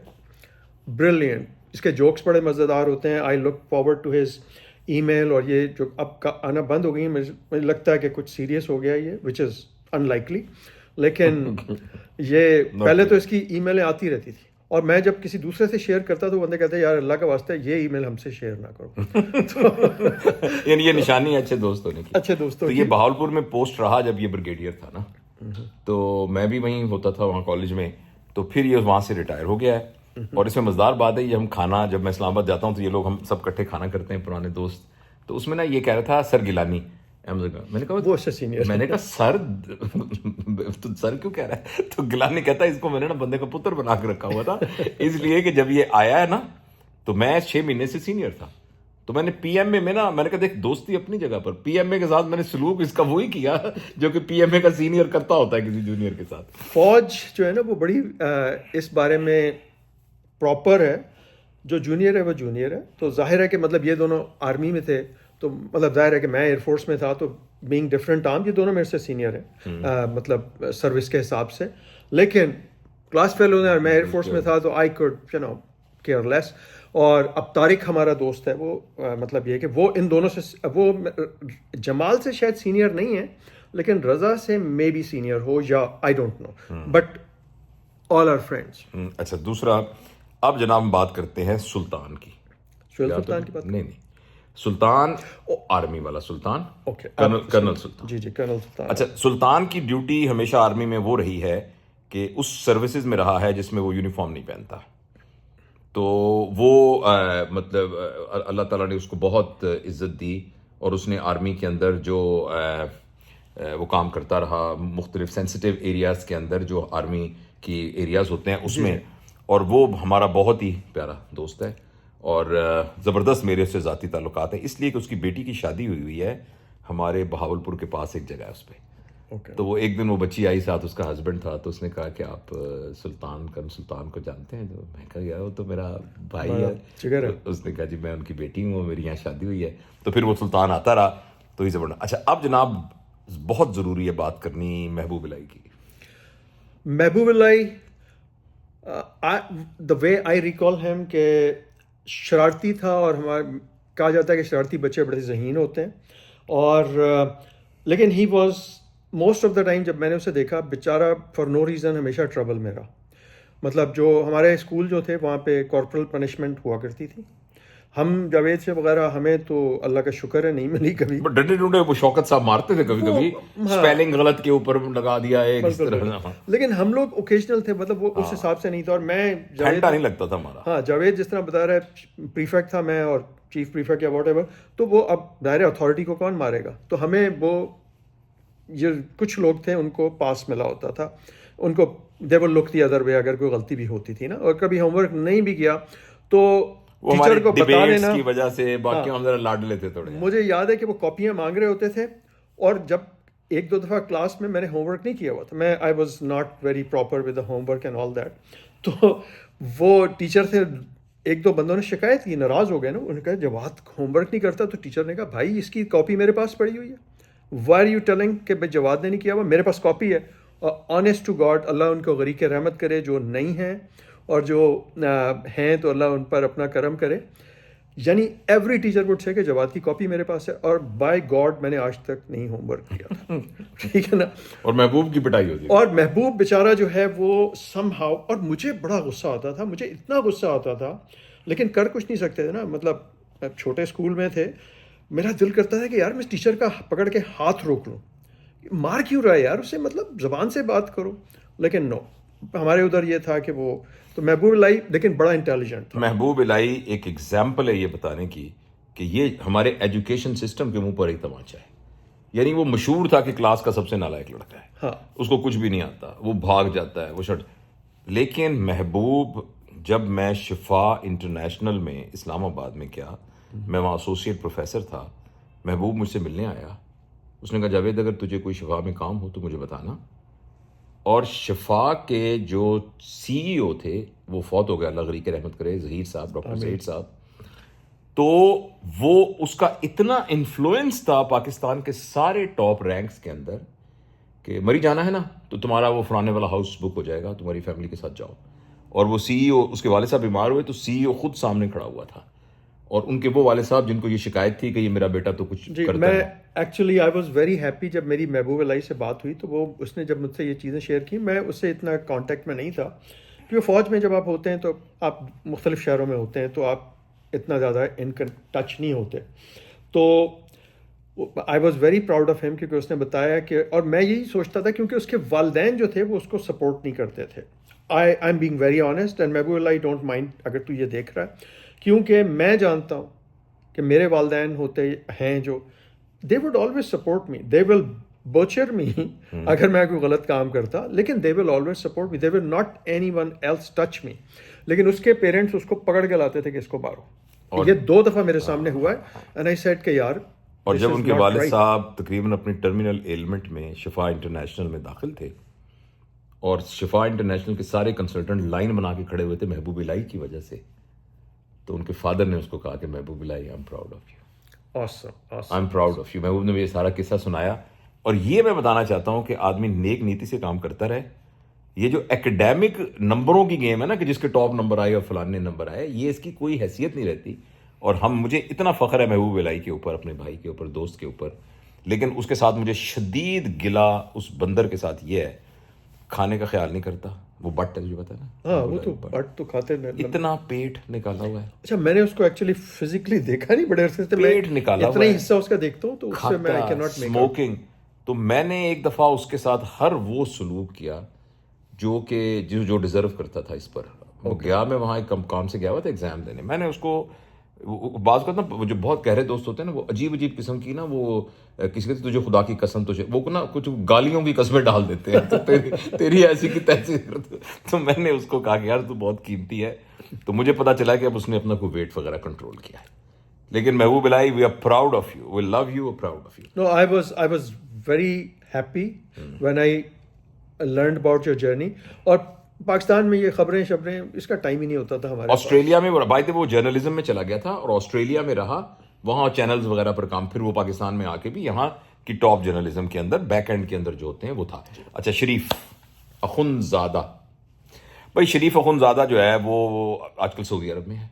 بریلینٹ, اس کے جوکس بڑے مزیدار ہوتے ہیں. آئی لک فارورڈ ٹو ہز ای میل, اور یہ جو اب آنا بند ہو گئی ہیں, مجھے لگتا ہے کہ کچھ سیریس ہو گیا یہ, وچ از ان لائکلی. لیکن یہ پہلے تو اس کی ای میلیں آتی رہتی تھی, اور میں جب کسی دوسرے سے شیئر کرتا تو بندے کہتے ہیں یار اللہ کا واسطہ یہ ای میل ہم سے شیئر نہ کرو. یعنی یہ نشانی ہے اچھے دوست ہونے کی. اچھے دوستوں تو یہ بہاولپور میں پوسٹ رہا جب یہ بریگیڈیئر تھا نا, تو میں بھی وہیں ہوتا تھا وہاں کالج میں. تو پھر یہ وہاں سے ریٹائر ہو گیا ہے. اور اس میں مزدار بات ہے, یہ ہم کھانا, جب میں اسلام آباد جاتا ہوں تو یہ لوگ ہم سب اکٹھے کھانا کرتے ہیں پرانے دوست. تو اس میں نا یہ کہہ رہا تھا سر گیلانی, میں نے کہا وہ سینئر, میں نے کہا سر تو سر کیوں کہہ رہا ہے؟ تو گیلانی کہتا ہے اس کو میں نے نا بندے کا پتر بنا کے رکھا ہوا تھا, اس لیے کہ جب یہ آیا ہے نا تو میں 6 مہینے سے سینئر تھا. تو میں نے پی ایم اے میں نا, میں نے کہا دیکھ دوستی اپنی جگہ پر, پی ایم اے کے ساتھ میں نے سلوک اس کا وہی کیا جو کہ پی ایم اے کا سینئر کرتا ہوتا ہے کسی جونیئر کے ساتھ. فوج جو ہے نا وہ بڑی اس بارے میں پراپر ہے, جو جونیئر ہے وہ جونیئر ہے. تو ظاہر ہے کہ مطلب یہ دونوں آرمی میں تھے, تو مطلب ظاہر ہے کہ میں ایئر فورس میں تھا, تو بینگ ڈفرینٹ آرم, یہ دونوں میرے سے سینئر ہیں مطلب سروس کے حساب سے. لیکن کلاس فیلو نے, اور میں ایئر فورس میں تھا, تو آئی کوڈ کیئر لیس. اور اب طارق ہمارا دوست ہے, وہ مطلب یہ کہ وہ ان دونوں سے, وہ جمال سے شاید سینئر نہیں ہے, لیکن رضا سے مے بی سینئر ہو, یا I don't know, but all are friends. اچھا دوسرا, اب جناب ہم بات کرتے ہیں سلطان کی. سلطان کی بات نہیں سلطان آرمی والا سلطان, کرنل سلطان. جی کرنل سلطان. اچھا سلطان کی ڈیوٹی ہمیشہ آرمی میں وہ رہی ہے کہ اس سروسز میں رہا ہے جس میں وہ یونیفارم نہیں پہنتا. تو وہ مطلب اللہ تعالیٰ نے اس کو بہت عزت دی, اور اس نے آرمی کے اندر جو وہ کام کرتا رہا مختلف سینسٹیو ایریاز کے اندر, جو آرمی کی ایریاز ہوتے ہیں اس میں. اور وہ ہمارا بہت ہی پیارا دوست ہے, اور زبردست میرے سے ذاتی تعلقات ہیں, اس لیے کہ اس کی بیٹی کی شادی ہوئی ہے ہمارے بہاولپور کے پاس ایک جگہ ہے اس پہ. تو وہ ایک دن وہ بچی آئی ساتھ, اس کا ہسبینڈ تھا, تو اس نے کہا کہ آپ سلطان کو جانتے ہیں؟ تو میں کہا یار وہ تو میرا بھائی ہے. اس نے کہا جی میں ان کی بیٹی ہوں, میری یہاں شادی ہوئی ہے. تو پھر وہ سلطان آتا رہا, تو ہی زبردست. اچھا اب جناب بہت ضروری ہے بات کرنی محبوب الہی کی. محبوب الہی, دا وے آئی ریکال ہیم, کہ شرارتی تھا, اور ہمارا کہا جاتا ہے کہ شرارتی بچے بڑے ذہین ہوتے ہیں. اور لیکن he was most of the time, جب میں نے اسے دیکھا بیچارہ فار نو ریزن ہمیشہ ٹربل میں رہا. مطلب جو ہمارے اسکول جو تھے وہاں پہ کارپورل پنشمنٹ ہوا کرتی تھی. ہم جاوید سے وغیرہ ہمیں تو اللہ کا شکر ہے نہیں ملی کبھی. بٹ ڈنڈے ڈنڈے وہ شوکت صاحب مارتے تھے کبھی کبھی, اسپیلنگ غلط کے اوپر لگا دیا ایک اس طرح. لیکن ہم لوگ اوکیجنل تھے, مطلب وہ اس حساب سے نہیں تھا. اور میں گھنٹہ نہیں لگتا تھا ہمارا. ہاں جاوید جس طرح بتا رہا ہے پریفیکٹ تھا میں اور چیف پریفیکٹ یا واٹ ایور, تو وہ اب دائرہ اتھارٹی کو کون مارے گا. تو ہمیں وہ یہ کچھ لوگ تھے ان کو پاس ملا ہوتا تھا, ان کو دے ول لک دی ادر وے اگر کوئی غلطی بھی ہوتی تھی نا. اور کبھی ہوم ورک نہیں بھی کیا تو ٹیچر کو بتا دینا کی وجہ سے. باقی ہم ذرا لاڈ لیتے تھوڑے. مجھے یاد ہے کہ وہ کاپیاں مانگ رہے ہوتے تھے, اور جب ایک دو دفعہ کلاس میں نے ہوم ورک نہیں کیا ہوا تھا, میں I was not very proper with the home work and all that, تو وہ ٹیچر سے ایک دو بندوں نے شکایت کی, ناراض ہو گئے نا. انہوں نے کہا جواد ہوم ورک نہیں کرتا, تو ٹیچر نے کہا بھائی اس کی کاپی میرے پاس پڑی ہوئی ہے, وائی آر یو ٹیلنگ کہ بھائی جواد نے نہیں کیا ہوا, میرے پاس کاپی ہے. اور آنیسٹ ٹو گاڈ اللہ ان کو غریق رحمت کرے, جو نہیں ہیں اور جو ہیں تو اللہ ان پر اپنا کرم کرے. یعنی ایوری ٹیچر وڈ سے کہ جواد کی کاپی میرے پاس ہے, اور بائی گاڈ میں نے آج تک نہیں ہوم ورک کیا تھا. ٹھیک ہے نا. اور محبوب کی پٹائی ہوتی, اور محبوب بیچارہ جو ہے وہ سم ہاؤ, اور مجھے بڑا غصہ آتا تھا, مجھے اتنا غصہ آتا تھا, لیکن کر کچھ نہیں سکتے تھے نا. مطلب چھوٹے اسکول میں تھے, میرا دل کرتا تھا کہ یار میں ٹیچر کا پکڑ کے ہاتھ روک لوں, مار کیوں رہا ہے یار, اسے مطلب زبان سے بات کرو. لیکن نو, ہمارے ادھر یہ تھا کہ وہ تو محبوب الہی لیکن بڑا انٹیلیجنٹ تھا. محبوب الہی ایک ایگزامپل ہے یہ بتانے کی کہ یہ ہمارے ایجوکیشن سسٹم کے منہ پر ایک تماچا ہے. یعنی وہ مشہور تھا کہ کلاس کا سب سے نالائق لڑکا ہے, ہاں اس کو کچھ بھی نہیں آتا, وہ بھاگ جاتا ہے, وہ شٹ. لیکن محبوب, جب میں شفا انٹرنیشنل میں اسلام آباد میں کیا, میں وہاں ایسوسیٹ پروفیسر تھا, محبوب مجھ سے ملنے آیا. اس نے کہا جاوید اگر تجھے کوئی شفا میں کام ہو تو مجھے بتانا. اور شفا کے جو سی ای او تھے وہ فوت ہو گئے, اللہ غریق رحمت کرے, ظہیر صاحب, ڈاکٹر ظہیر صاحب. تو وہ اس کا اتنا انفلوئنس تھا پاکستان کے سارے ٹاپ رینکس کے اندر کہ مری جانا ہے نا تو تمہارا وہ فلانے والا ہاؤس بک ہو جائے گا, تمہاری فیملی کے ساتھ جاؤ. اور وہ سی ای او, اس کے والد صاحب بیمار ہوئے تو سی ای او خود سامنے کھڑا ہوا تھا, اور ان کے وہ والد صاحب جن کو یہ شکایت تھی کہ یہ میرا بیٹا تو کچھ کرتا میں ہے. Actually I was very happy جب میری محبوب الہی سے بات ہوئی, تو وہ اس نے جب مجھ سے یہ چیزیں شیئر کی, میں اس سے اتنا کانٹیکٹ میں نہیں تھا, کیونکہ فوج میں جب آپ ہوتے ہیں تو آپ مختلف شہروں میں ہوتے ہیں تو آپ اتنا زیادہ ان کا ٹچ نہیں ہوتے. تو I was very proud of him, کیونکہ اس نے بتایا کہ, اور میں یہی سوچتا تھا کیونکہ اس کے والدین جو تھے وہ اس کو سپورٹ نہیں کرتے تھے. I am being very honest, and محبوب الہی ڈونٹ مائنڈ اگر تو یہ دیکھ رہا ہے, کیونکہ میں جانتا ہوں کہ میرے والدین ہوتے ہیں جو they would always support me, they will butcher me اگر میں کوئی غلط کام کرتا, لیکن they will always support me, they will not anyone else touch me. لیکن اس کے پیرنٹس اس کو پکڑ کے لاتے تھے کہ اس کو مارو. یہ 2 دفعہ میرے سامنے ہوا ہے, and I said کہ یار. اور جب ان کے والد صاحب تقریباً اپنی ٹرمینل ایلمنٹ میں شفا انٹرنیشنل میں داخل تھے, اور شفا انٹرنیشنل کے سارے کنسلٹنٹ لائن بنا کے کھڑے ہوئے تھے محبوب الہی کی وجہ سے, تو ان کے فادر نے اس کو کہا کہ محبوب الہی I am proud of you, I am proud of you. محبوب نے یہ سارا قصہ سنایا. اور یہ میں بتانا چاہتا ہوں کہ آدمی نیک نیتی سے کام کرتا رہے. یہ جو ایکڈیمک نمبروں کی گیم ہے نا کہ جس کے ٹاپ نمبر آئے اور فلانے نمبر آئے, یہ اس کی کوئی حیثیت نہیں رہتی. اور مجھے اتنا فخر ہے محبوب الہی کے اوپر, اپنے بھائی کے اوپر, دوست کے اوپر. لیکن اس کے ساتھ مجھے شدید گلا اس بندر کے ساتھ یہ ہے, کھانے کا خیال نہیں کرتا. وہ بٹ ہے, تجھے پتا ہے نا, ہاں وہ تو بٹ تو کھاتے ہیں, اتنا پیٹ نکالا ہوا ہے. اچھا میں نے اس کو ایکچولی فزیکلی دیکھا نہیں, بڑے عرصے سے پیٹ نکالا ہوا اتنا ہے, ہی حصہ اس کا دیکھتا ہوں تو اس سے میں کینٹ میک اسموکنگ. تو میں نے ایک دفعہ اس کے ساتھ ہر وہ سلوک کیا جو کہ جو ڈیزرو کرتا تھا اس پر. وہ گیا, میں وہاں ایک کام سے گیا ہوا تھا ایگزام دینے. میں نے اس کو بعض کا نا جو بہت گہرے دوست ہوتے ہیں نا, وہ عجیب عجیب قسم کی نا, وہ کسی کے تجھے خدا کی قسم, تجھے وہ نا کچھ گالیوں کی قسمیں ڈال دیتے ہیں, تو تیری ایسی کی تیسی. تو میں نے اس کو کہا کہ یار تو بہت قیمتی ہے. تو مجھے پتا چلا کہ اب اس نے اپنا کوئی ویٹ وغیرہ کنٹرول کیا ہے. لیکن Mahboob Elahi, we are proud of you, we love you, proud of you. No, I was very happy when I learned about your journey. اور پاکستان میں یہ خبریں شبریں اس کا ٹائم ہی نہیں ہوتا تھا ہمارے. آسٹریلیا میں بھائی تھے, وہ جرنلزم میں چلا گیا تھا اور آسٹریلیا میں رہا, وہاں چینلز وغیرہ پر کام. پھر وہ پاکستان میں آ کے بھی یہاں کی ٹاپ جرنلزم کے اندر بیک اینڈ کے اندر جو ہوتے ہیں وہ تھا. اچھا, شریف اخندزادہ, بھائی شریف اخندزادہ جو ہے وہ آج کل سعودی عرب میں ہے.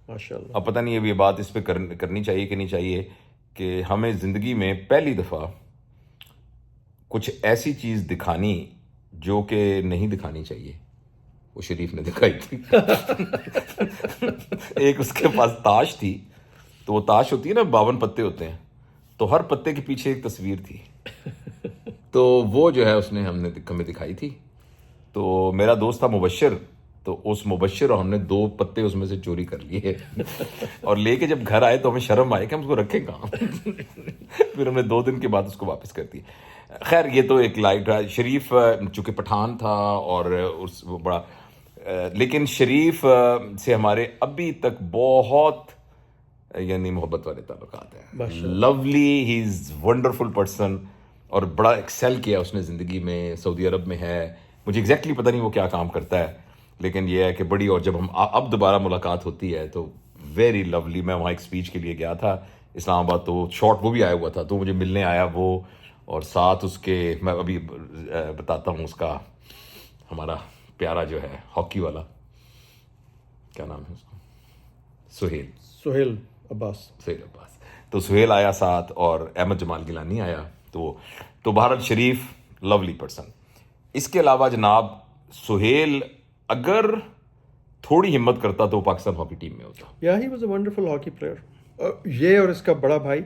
ماشاءاللہ. اب پتہ نہیں اب یہ بات اس پہ کرنی چاہیے کہ نہیں چاہیے کہ ہمیں زندگی میں پہلی دفعہ کچھ ایسی چیز دکھانی جو کہ نہیں دکھانی چاہیے. وہ شریف نے دکھائی تھی. ایک اس کے پاس تاش تھی, تو وہ تاش ہوتی ہے نا 52 پتے ہوتے ہیں, تو ہر پتے کے پیچھے ایک تصویر تھی. تو وہ جو ہے اس نے ہمیں دکھائی تھی. تو میرا دوست تھا مبشر, تو اس مبشر اور ہم نے 2 پتے اس میں سے چوری کر لیے اور لے کے جب گھر آئے تو ہمیں شرم آئے کہ ہم اس کو رکھیں کہاں. پھر ہم نے 2 دن کے بعد اس کو واپس کر دی. خیر یہ تو ایک لائٹ رہا. شریف چونکہ پٹھان تھا اور اس وہ بڑا, لیکن شریف سے ہمارے ابھی تک بہت یعنی محبت والے تعلقات ہیں. Lovely, he is wonderful person, اور بڑا ایکسیل کیا اس نے زندگی میں. سعودی عرب میں ہے, مجھے ایگزیکٹلی پتہ نہیں وہ کیا کام کرتا ہے, لیکن یہ ہے کہ بڑی. اور جب ہم اب دوبارہ ملاقات ہوتی ہے تو ویری لولی. میں وہاں ایک اسپیچ کے لیے گیا تھا اسلام آباد, تو شارٹ وہ بھی آیا ہوا تھا, تو مجھے ملنے آیا وہ, اور ساتھ اس کے میں ابھی بتاتا ہوں اس کا, ہمارا پیارا جو ہے ہاکی والا, کیا نام ہے اس کا, سہیل عباس. تو سہیل آیا ساتھ, اور احمد جمال گیلانی آیا. تو بہرحال شریف لولی پرسن. اس کے علاوہ جناب سہیل اگر تھوڑی ہمت کرتا تو وہ پاکستان ہاکی ٹیم میں ہوتا. ہی was a wonderful hockey player. یہ اور اس کا بڑا بھائی,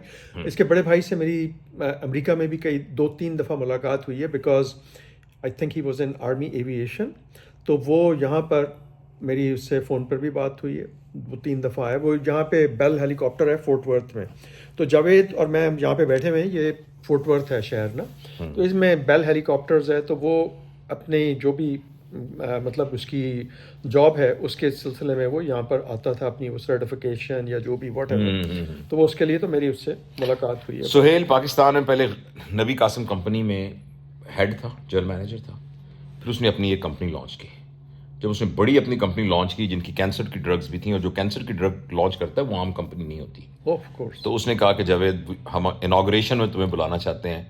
اس کے بڑے بھائی سے میری امریکہ میں بھی کئی 2-3 دفعہ ملاقات ہوئی ہے, because I think he was in army aviation. تو وہ یہاں پر میری اس سے فون پر بھی بات ہوئی ہے, وہ 3 دفعہ آیا. وہ یہاں پہ بیل ہیلی کاپٹر ہے فورٹ ورتھ میں. تو جاوید اور میں یہاں پہ بیٹھے ہوئے ہیں, یہ فورٹ ورتھ ہے شہر نا, تو اس میں بیل ہیلی کاپٹرز ہے. تو وہ اپنے جو بھی مطلب اس کی جاب ہے اس کے سلسلے میں وہ یہاں پر آتا تھا, اپنی وہ سرٹیفکیشن یا جو بھی واٹ ایور. تو وہ اس کے لیے تو میری اس سے ملاقات ہوئی ہے. سہیل پاکستان میں پہلے نبی قاسم کمپنی میں ہیڈ تھا, جنرل مینیجر تھا. پھر اس نے اپنی ایک کمپنی لانچ کی. جب اس نے بڑی اپنی کمپنی لانچ کی جن کی کینسر کی ڈرگز بھی تھیں, اور جو کینسر کی ڈرگ لانچ کرتا ہے وہ عام کمپنی نہیں ہوتی, تو اس نے کہا کہ جاوید ہم انوگریشن میں تمہیں بلانا چاہتے ہیں,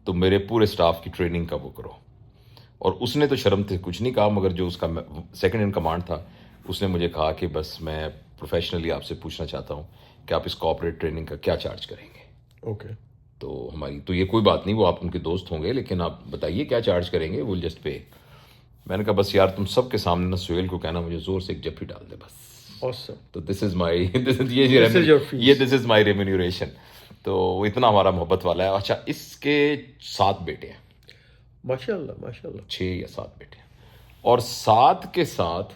تو میرے پورے اسٹاف کی ٹریننگ کا وہ کرو. اور اس نے تو شرم سے کچھ نہیں کہا, مگر جو اس کا سیکنڈ ان کمانڈ تھا اس نے مجھے کہا کہ بس میں پروفیشنلی آپ سے پوچھنا چاہتا ہوں کہ آپ اس کوآپریٹ ٹریننگ کا کیا چارج کریں گے. اوکے. تو ہماری تو یہ کوئی بات نہیں, وہ آپ ان کے دوست ہوں گے, لیکن آپ بتائیے کیا چارج کریں گے, ول جسٹ پے. میں نے کہا بس یار تم سب کے سامنے نا سہیل کو کہنا مجھے زور سے ایک جفی ڈال دے بس. Awesome. تو دس از مائی ریمینیوریشن. تو وہ اتنا ہمارا محبت والا ہے. اچھا, اس کے 7 بیٹے ہیں ماشاء اللہ 6 یا 7 بیٹے ہیں, اور 7 کے ساتھ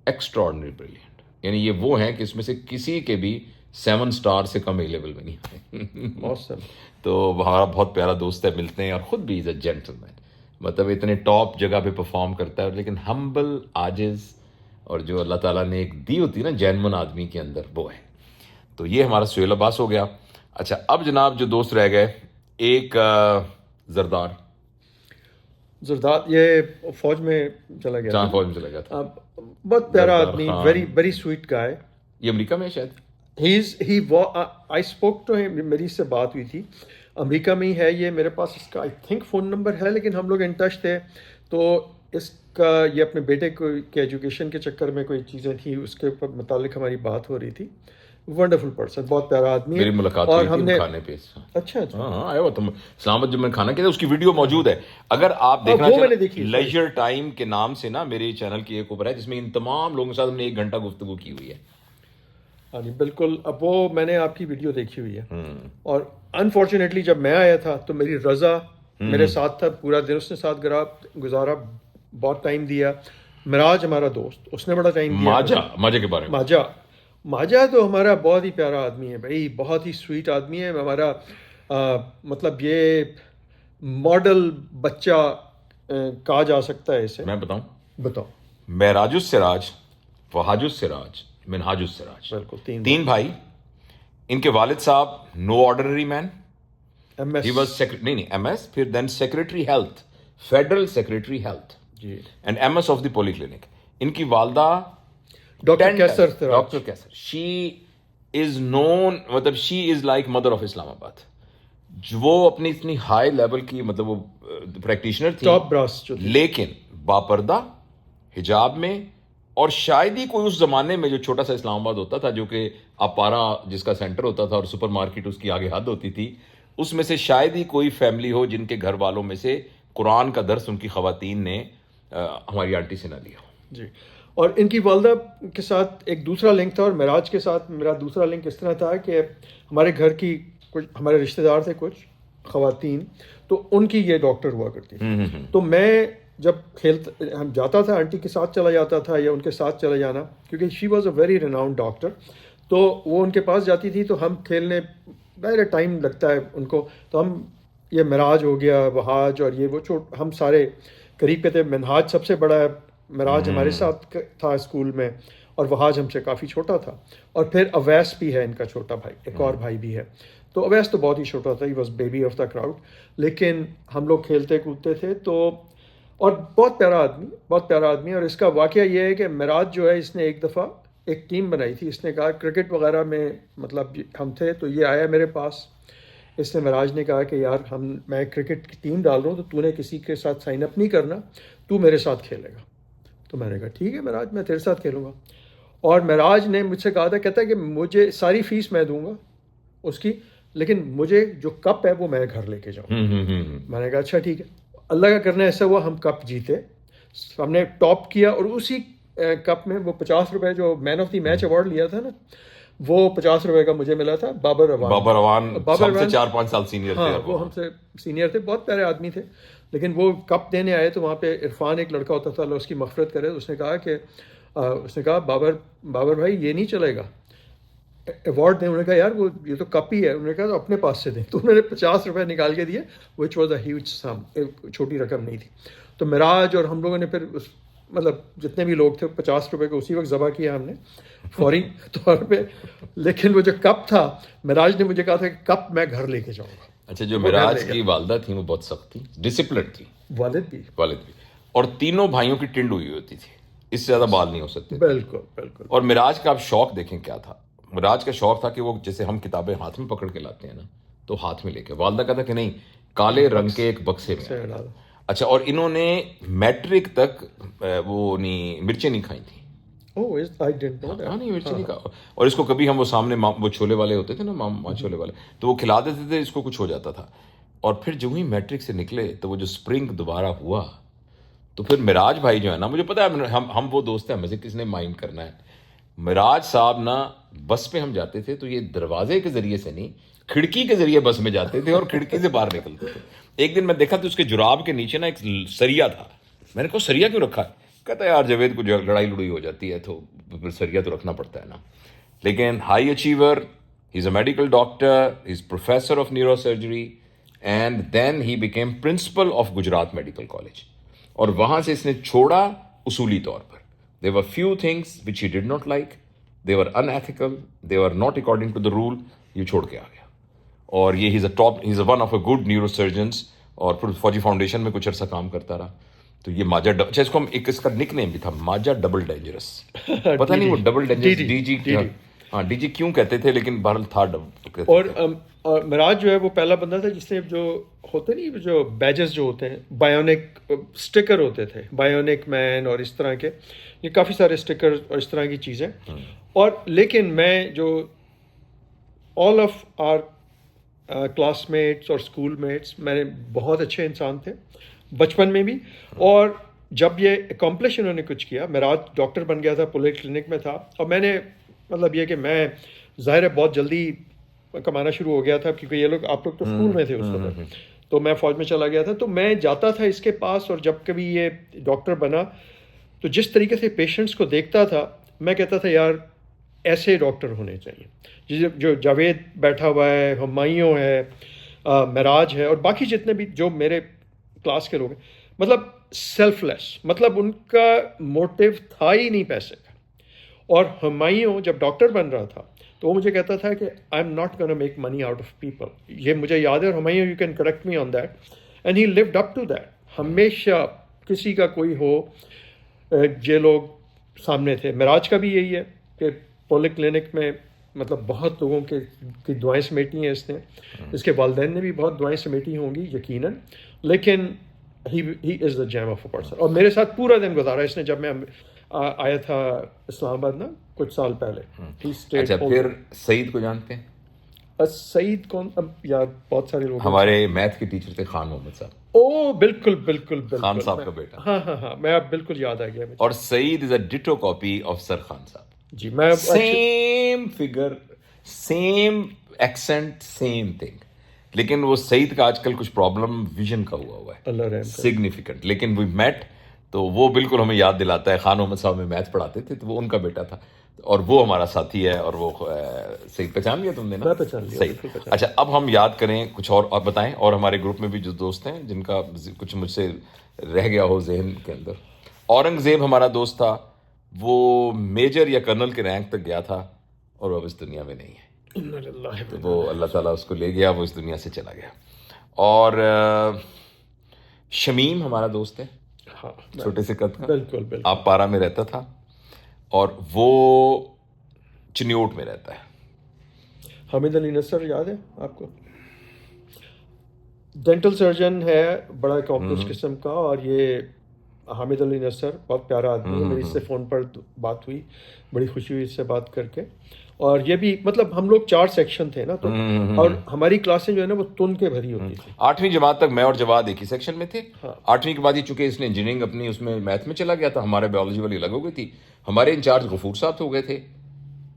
ایکسٹرا آرڈنری بریلینٹ. یعنی یہ وہ ہیں کہ اس میں سے کسی کے بھی 7 اسٹار سے کم اے لیول میں نہیں آئے. Awesome. تو ہمارا بہت پیارا دوست ہے, ملتے ہیں, اور خود بھی از اے جینٹل مین. مطلب اتنے ٹاپ جگہ پہ پرفارم کرتا ہے, لیکن ہمبل, عاجز, اور جو اللہ تعالیٰ نے ایک دی ہوتی ہے نا جینون آدمی کے اندر, وہ ہے. تو یہ ہمارا سہیل عباس ہو گیا. اچھا, اب جناب جو دوست رہ گئے, ایک زردار, یہ فوج میں چلا گیا, جہاں فوج میں چلا گیا تھا. بہت پیارا آدمی, ویری سویٹ گائے. یہ امریکہ میں شاید آئی اسپوک ٹو ہم, میری اس سے بات ہوئی تھی, امریکہ میں ہی ہے یہ. میرے پاس اس کا آئی تھنک فون نمبر ہے, لیکن ہم لوگ ان ٹچ تھے. تو اس کا یہ اپنے بیٹے کو کے ایجوکیشن کے چکر میں کوئی چیزیں تھیں, اس کے متعلق ہماری بات ہو رہی تھی. ونڈرفل پرسن, بہت پیارا آدمی ہے. میری ملاقات ہوئی تھی کھانے پہ. اچھا ہاں آیا ہوا تم اسلام آباد جب میں کھانا کیا تھا, اس کی ویڈیو موجود ہے, اگر آپ دیکھنا چاہیں. لیجر ٹائم کے نام سے نا میرے چینل کی ایک اوپر ہے, جس میں ان تمام لوگوں کے ساتھ ہم نے 1 گھنٹہ گفتگو کی ہوئی ہے. ہاں جی بالکل. اب وہ میں نے آپ کی ویڈیو دیکھی ہوئی ہے, اور انفارچونیٹلی جب میں آیا تھا تو میری رضا میرے ساتھ تھا پورا دن, اس نے ساتھ گزارا, بہت ٹائم دیا. مراج ہمارا دوست, اس نے بڑا ٹائم دیا. ماجا کے بارے میں, ماجا تو ہمارا بہت ہی پیارا آدمی ہے بھائی, بہت ہی سویٹ آدمی ہے ہمارا. مطلب یہ ماڈل بچہ کہا جا سکتا ہے اسے. میں بتاؤ. معراج السراج, وہاج السراج, منہاج السراج, بالکل 3 بھائی. ان کے والد صاحب نو آرڈنری مین, ہی واز نہیں ایم ایس, پھر دین secretary health, federal secretary health, and M S of the Poly clinic. ان کی والدہ ڈاکٹر کیسر. شی از نون, مطلب شی از لائک مدر آف اسلام آباد. وہ اپنی اتنی ہائی لیول کی, مطلب وہ پریکٹیشنر تھی, ٹاپ براس, لیکن باپردہ, حجاب میں. اور شاید ہی کوئی اس زمانے میں جو چھوٹا سا اسلام آباد ہوتا تھا, جو کہ اپارا جس کا سینٹر ہوتا تھا اور سپر مارکیٹ اس کی آگے حد ہوتی تھی, اس میں سے شاید ہی کوئی فیملی ہو جن کے گھر والوں میں سے قرآن کا درس ان کی خواتین نے ہماری آنٹی سے نہ لیا. جی. اور ان کی والدہ کے ساتھ ایک دوسرا لنک تھا، اور معراج کے ساتھ میرا دوسرا لنک اس طرح تھا کہ ہمارے گھر کی کچھ ہمارے رشتہ دار تھے، کچھ خواتین، تو ان کی یہ ڈاکٹر ہوا کرتی تھی. تو میں جب ہم جاتا تھا آنٹی کے ساتھ چلا جاتا تھا یا ان کے ساتھ چلا جانا، کیونکہ she was a very renowned doctor, تو وہ ان کے پاس جاتی تھی تو ہم کھیلنے، ظاہر ٹائم لگتا ہے ان کو، تو ہم یہ معراج ہو گیا، وہاج اور یہ وہ ہم سارے قریب کے تھے. منہاج سب سے بڑا ہے، معراج ہمارے ساتھ تھا اسکول میں، اور وہاج ہم سے کافی چھوٹا تھا. اور پھر اویس بھی ہے ان کا چھوٹا بھائی، ایک اور بھائی بھی ہے. تو اویس تو بہت ہی چھوٹا تھا، he was baby of the crowd. لیکن ہم لوگ کھیلتے کودتے تھے. تو اور بہت پیارا آدمی، بہت پیارا آدمی. اور اس کا واقعہ یہ ہے کہ معراج جو ہے، اس نے ایک دفعہ ایک ٹیم بنائی تھی. اس نے کہا کرکٹ وغیرہ میں، مطلب ہم تھے تو یہ آیا میرے پاس. اس نے معراج نے کہا کہ یار میں کرکٹ کی ٹیم ڈال رہا ہوں، تو تو نے کسی کے ساتھ سائن اپ نہیں کرنا، تو میرے ساتھ کھیلے گا. تو میں نے کہا ٹھیک ہے معراج، میں تیرے ساتھ کھیلوں گا. اور معراج نے مجھ سے کہا تھا، کہتا ہے کہ مجھے ساری فیس میں دوں گا اس کی، لیکن مجھے جو کپ ہے وہ میں گھر لے کے جاؤں. میں نے کہا اچھا ٹھیک ہے. اللہ کا کرنا ایسا ہوا، ہم کپ جیتے، ہم نے ٹاپ کیا. اور اسی کپ میں وہ 50 روپے جو مین آف دی میچ ایوارڈ لیا تھا نا، وہ 50 روپے کا مجھے ملا تھا. بابر روان ہم سے 4-5 سال سینئر تھے. ہاں، وہ ہم سے سینئر تھے، بہت پیارے آدمی تھے. لیکن وہ کپ دینے آئے تو وہاں پہ عرفان ایک لڑکا ہوتا تھا، اللہ اس کی مغفرت کرے. اس نے کہا بابر بھائی یہ نہیں چلے گا، ایوارڈ دیں. انہوں نے کہا یار وہ یہ تو کپ ہی ہے. انہوں نے کہا تو اپنے پاس سے دیں. تو انہوں نے 50 روپے نکال کے دیے، وچ واز اے ہیوج سم، چھوٹی رقم نہیں تھی. تو معراج اور ہم لوگوں نے پھر مطلب جتنے بھی لوگ تھے 50 روپے کو اسی وقت ذبح کیا ہم نے فوری طور پہ. لیکن وہ جو کپ تھا، معراج نے مجھے کہا تھا کہ کپ میں گھر لے کے جاؤں گا. اچھا، جو معراج کی والدہ تھی وہ بہت سخت تھی، ڈسپلن تھی. والد بھی. اور تینوں بھائیوں کی ٹنڈ ہوئی ہوتی تھی، اس سے زیادہ بال نہیں ہو سکتے. بالکل بالکل. اور معراج کا آپ شوق دیکھیں کیا تھا. معراج کا شوق تھا کہ وہ جیسے ہم کتابیں ہاتھ میں پکڑ کے لاتے ہیں نا، تو ہاتھ میں لے کے. والدہ کہتا کہ نہیں، کالے رنگ کے ایک بکسے میں. اچھا، اور انہوں نے میٹرک تک وہ نہیں مرچیں نہیں کھائی تھیں. نہیں، مرچیں نہیں کھا. اور اس کو کبھی ہم وہ سامنے وہ چھولے والے ہوتے تھے نا، ماں چھولے والے، تو وہ کھلا دیتے تھے، اس کو کچھ ہو جاتا تھا. اور پھر جو ہی میٹرک سے نکلے تو وہ جو اسپرنگ دوبارہ ہوا، تو پھر معراج بھائی جو ہے نا، مجھے پتا ہے ہم وہ دوست ہیں، مجھے کس نے مائنڈ کرنا ہے. معراج صاحب نا بس پہ ہم جاتے تھے تو یہ دروازے کے ذریعے سے نہیں، کھڑکی کے ذریعے بس میں جاتے تھے اور کھڑکی سے باہر نکلتے تھے. ایک دن میں دیکھا تو اس کے جراب کے نیچے نا ایک سریا تھا. میں نے کہا سریا کیوں رکھا ہے؟ کہتا ہے یار جاوید کو لڑائی لڑائی ہو جاتی ہے تو پھر سریا تو رکھنا پڑتا ہے نا. لیکن high achiever, he is a medical doctor, he is professor of neurosurgery, and then he became principal of Gujrat medical college. اور وہاں سے اس نے چھوڑا اصولی طور پر. There were few things which he did not like. They were unethical. They were not according to the rule. یہ چھوڑ کے آ گیا. اور یہ he's one of a good neurosurgeons. اور پھر فوجی فاؤنڈیشن میں کچھ عرصہ کام کرتا رہا. تو یہ ماجا اچھا، اس کو ہم اس کا نک نیم بھی تھا، ماجا ڈبل ڈینجرس. پتہ نہیں وہ ڈبل ڈینجرس ڈی جی کیوں کہتے تھے، لیکن بہرحال تھا ڈبل. اور معراج جو ہے وہ پہلا بندہ تھا جس نے جو ہوتے نہیں، جو بیجز جو ہوتے ہیں، بایونک اسٹکر ہوتے تھے، بایونک مین اور اس طرح کے، یہ کافی سارے اسٹکر اور اس طرح کی چیزیں. اور لیکن میں جو all of our classmates اور اسکول میٹس، میں نے بہت اچھے انسان تھے بچپن میں بھی. اور جب یہ اکمپلش انہوں نے کچھ کیا، معراج ڈاکٹر بن گیا تھا، پولی کلینک میں تھا. اور میں نے مطلب یہ کہ میں ظاہر ہے بہت جلدی کمانا شروع ہو گیا تھا، کیونکہ یہ لوگ آپ لوگ تو اسکول میں تھے اس وقت، تو میں فوج میں چلا گیا تھا. تو میں جاتا تھا اس کے پاس، اور جب کبھی یہ ڈاکٹر بنا تو جس طریقے سے پیشنٹس کو دیکھتا تھا، میں کہتا تھا یار ایسے ڈاکٹر ہونے چاہیے. جو جاوید بیٹھا ہوا ہے، ہمایوں ہے، معراج ہے، اور باقی جتنے بھی جو میرے کلاس کے لوگ ہیں، مطلب سیلف لیس، مطلب ان کا موٹیو تھا ہی نہیں پیسے کا. اور ہمایوں جب ڈاکٹر بن رہا تھا تو وہ مجھے کہتا تھا کہ I am not gonna make money out of people. یہ مجھے یاد ہے، اور Humayun you can correct me on that, and he lived up to that. ہمیشہ کسی کا کوئی ہو، یہ لوگ سامنے تھے. معراج کا بھی یہی ہے کہ پولی کلینک میں مطلب بہت لوگوں کی دعائیں سمیٹی ہیں اس نے. اس کے والدین نے بھی بہت دعائیں سمیٹی ہوں گی یقیناً، لیکن ہی از دا جیم آف اے پرسن. اور میرے ساتھ پورا دن گزارا اس نے. جب میں آیا تھا اسلام آباد نا کچھ سال پہلے. اچھا، پھر سعید کو جانتے ہیں؟ سعید کون؟ اب یار بہت سارے لوگ. ہمارے میتھ کے ٹیچر تھے خان محمد صاحب. او بالکل بالکل بالکل, خان صاحب کا بیٹا. ہاں میں اب بالکل یاد آ گیا مجھے. اور سعید از اے ڈٹو کاپی آف سر خان صاحب. جی میں same figure, same accent, same thing. لیکن وہ سعید کا آج کل کچھ پرابلم ویژن کا ہوا ہے, اللہ رحم. سگنیفیکنٹ. لیکن وی میٹ تو وہ بالکل ہمیں یاد دلاتا ہے. خان محمد صاحب میں میتھ پڑھاتے تھے تو وہ ان کا بیٹا تھا, اور وہ ہمارا ساتھی ہے. اور وہ صحیح پہچان لیا تم نے نا؟ صحیح. اچھا اب ہم یاد کریں کچھ اور بتائیں. اور ہمارے گروپ میں بھی جو دوست ہیں جن کا کچھ مجھ سے رہ گیا ہو ذہن کے اندر. اورنگزیب ہمارا دوست تھا, وہ میجر یا کرنل کے رینک تک گیا تھا اور وہ اب اس دنیا میں نہیں ہے. تو وہ اللہ تعالیٰ اس کو لے گیا, وہ اس دنیا سے چلا گیا. اور شمیم ہمارا دوست ہے, چھوٹے سے قد کا, بالکل آپ پارا میں رہتا تھا اور وہ چنیوٹ میں رہتا ہے. حامد علی نصر یاد ہے آپ کو؟ ڈینٹل سرجن ہے, بڑا اکمپلش قسم کا. اور یہ حامد علی نصر بہت پیارا آدمی ہے, میری اس سے فون پر بات ہوئی, بڑی خوشی ہوئی اس سے بات کر کے. اور یہ بھی مطلب ہم لوگ 4 سیکشن تھے نا, تو اور ہماری کلاسیں جو ہے نا وہ تن کے بھری ہوتی تھی. 8ویں جماعت تک میں اور جواد ایک ہی سیکشن میں تھے. 8ویں کے بعد ہی چونکہ اس نے انجینئرنگ اپنی اس میں میتھ میں چلا گیا تھا, ہمارے بایولوجی والی الگ ہو گئی تھی. ہمارے انچارج غفور صاحب ہو گئے تھے,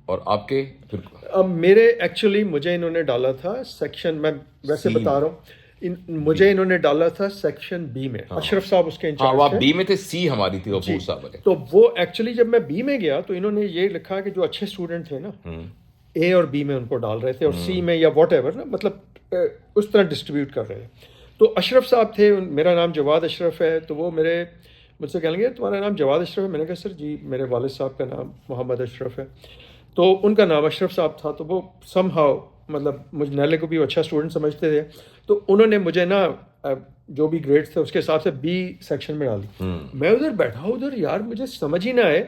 اور آپ کے پھر میرے ایکچولی مجھے انہوں نے ڈالا تھا سیکشن, میں ویسے بتا رہا ہوں, مجھے انہوں نے ڈالا تھا سیکشن بی میں. اشرف صاحب اس کے انچارج تھے. بی میں تھے, سی ہماری تھی غفور صاحب والے. تو وہ ایکچولی جب میں بی میں گیا تو انہوں نے یہ لکھا کہ جو اچھے اسٹوڈنٹ تھے نا اے اور بی میں ان کو ڈال رہے تھے, اور سی میں یا واٹ ایور نا, مطلب اس طرح ڈسٹریبیوٹ کر رہے ہیں. تو اشرف صاحب تھے, میرا نام جواد اشرف ہے, تو وہ مجھ سے کہیں گے تمہارا نام جواد اشرف ہے؟ میں نے کہا سر جی میرے والد صاحب کا نام محمد اشرف ہے. تو ان کا نام اشرف صاحب تھا, تو وہ سم ہاؤ مطلب مجھ نیلے کو بھی اچھا اسٹوڈنٹ سمجھتے تھے, تو انہوں نے مجھے نا جو بھی گریڈس تھے اس کے حساب سے بی سیکشن میں ڈال دی. میں ادھر بیٹھا ادھر, یار مجھے سمجھ ہی نہ آئے,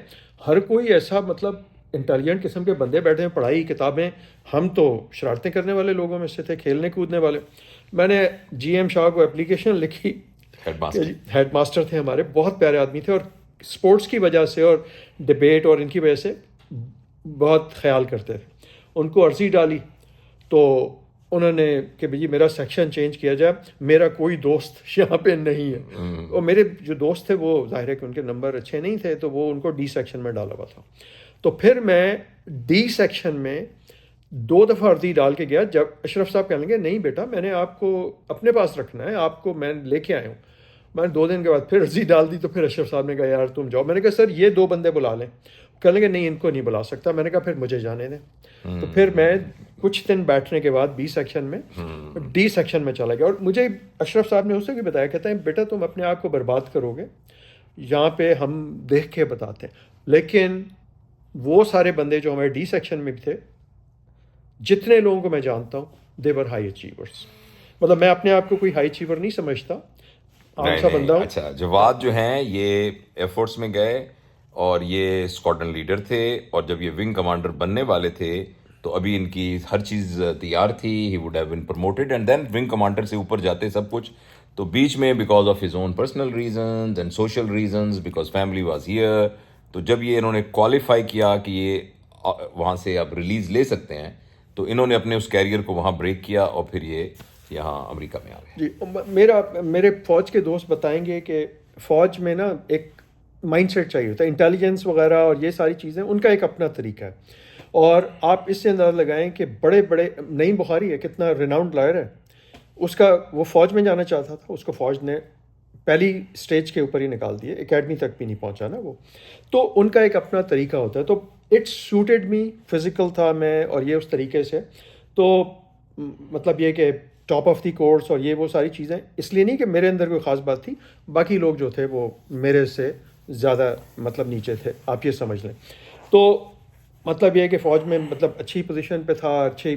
ہر کوئی ایسا مطلب انٹیلیجنٹ قسم کے بندے بیٹھے ہیں, پڑھائی کتابیں, ہم تو شرارتیں کرنے والے لوگوں میں سے تھے, کھیلنے کودنے والے. میں نے جی ایم شاہ کو اپلیکیشن لکھی, ہیڈ ماسٹر تھے ہمارے, بہت پیارے آدمی تھے, اور اسپورٹس کی وجہ سے اور ڈبیٹ اور ان کی وجہ سے بہت خیال کرتے تھے. ان کو عرضی ڈالی تو انہوں نے کہ بھئی میرا سیکشن چینج کیا جائے, میرا کوئی دوست یہاں پہ نہیں ہے. اور میرے جو دوست تھے وہ ظاہر ہے کہ ان کے نمبر اچھے نہیں تھے, تو وہ ان کو ڈی سیکشن میں ڈالا ہوا تھا. تو پھر میں ڈی سیکشن میں 2 دفعہ عرضی ڈال کے گیا. جب اشرف صاحب کہنے لگے نہیں بیٹا میں نے آپ کو اپنے پاس رکھنا ہے, آپ کو میں لے کے آیا ہوں. میں نے 2 دن کے بعد پھر عرضی ڈال دی, تو پھر اشرف صاحب نے کہا یار تم جاؤ. میں نے کہا سر یہ 2 بندے بلا لیں. کہنے لگے نہیں ان کو نہیں بلا سکتا. میں نے کہا پھر مجھے جانے دیں. تو پھر میں کچھ دن بیٹھنے کے بعد بی سیکشن میں ڈی سیکشن میں چلا گیا. اور مجھے اشرف صاحب نے اس سے بھی بتایا, کہتے ہیں بیٹا تم اپنے آپ کو برباد کرو گے, یہاں پہ ہم دیکھ کے بتاتے ہیں. لیکن وہ سارے بندے جو ہمارے ڈی سیکشن میں بھی تھے, جتنے لوگوں کو میں جانتا ہوں دے ور ہائی اچیورس. مطلب میں اپنے آپ کو کوئی ہائی اچیور نہیں سمجھتا, عام سا بندہ ہوں. اچھا جواد جو ہیں یہ ایئر فورس میں گئے, اور یہ اسکواڈرن لیڈر تھے, اور جب یہ ونگ کمانڈر بننے والے تھے تو ابھی ان کی ہر چیز تیار تھی. He would have been promoted and then wing commander سے اوپر جاتے سب کچھ. تو بیچ میں because of his own personal reasons and social reasons, because family was here, تو جب یہ انہوں نے کوالیفائی کیا کہ یہ وہاں سے اب ریلیز لے سکتے ہیں, تو انہوں نے اپنے اس کیریئر کو وہاں بریک کیا, اور پھر یہ یہاں امریکہ میں آ گئے. جی میرے فوج کے دوست بتائیں گے کہ فوج میں نا ایک مائنڈ سیٹ چاہیے ہوتا ہے, انٹیلیجنس وغیرہ اور یہ ساری چیزیں, ان کا ایک اپنا طریقہ ہے. اور آپ اس سے اندازہ لگائیں کہ بڑے بڑے, نعیم بخاری ہے کتنا ریناؤنڈ لائر ہے, اس کا وہ فوج میں جانا چاہتا تھا, اس کو فوج نے پہلی سٹیج کے اوپر ہی نکال دیے, اکیڈمی تک بھی نہیں پہنچا نا وہ. تو ان کا ایک اپنا طریقہ ہوتا ہے. تو اٹ سوٹیڈ می, فزیکل تھا میں, اور یہ اس طریقے سے. تو مطلب یہ کہ ٹاپ آف دی کورس اور یہ وہ ساری چیزیں, اس لیے نہیں کہ میرے اندر کوئی خاص بات تھی, باقی لوگ جو تھے وہ میرے سے زیادہ مطلب نیچے تھے, آپ یہ سمجھ لیں. تو مطلب یہ کہ فوج میں مطلب اچھی پوزیشن پہ تھا, اچھی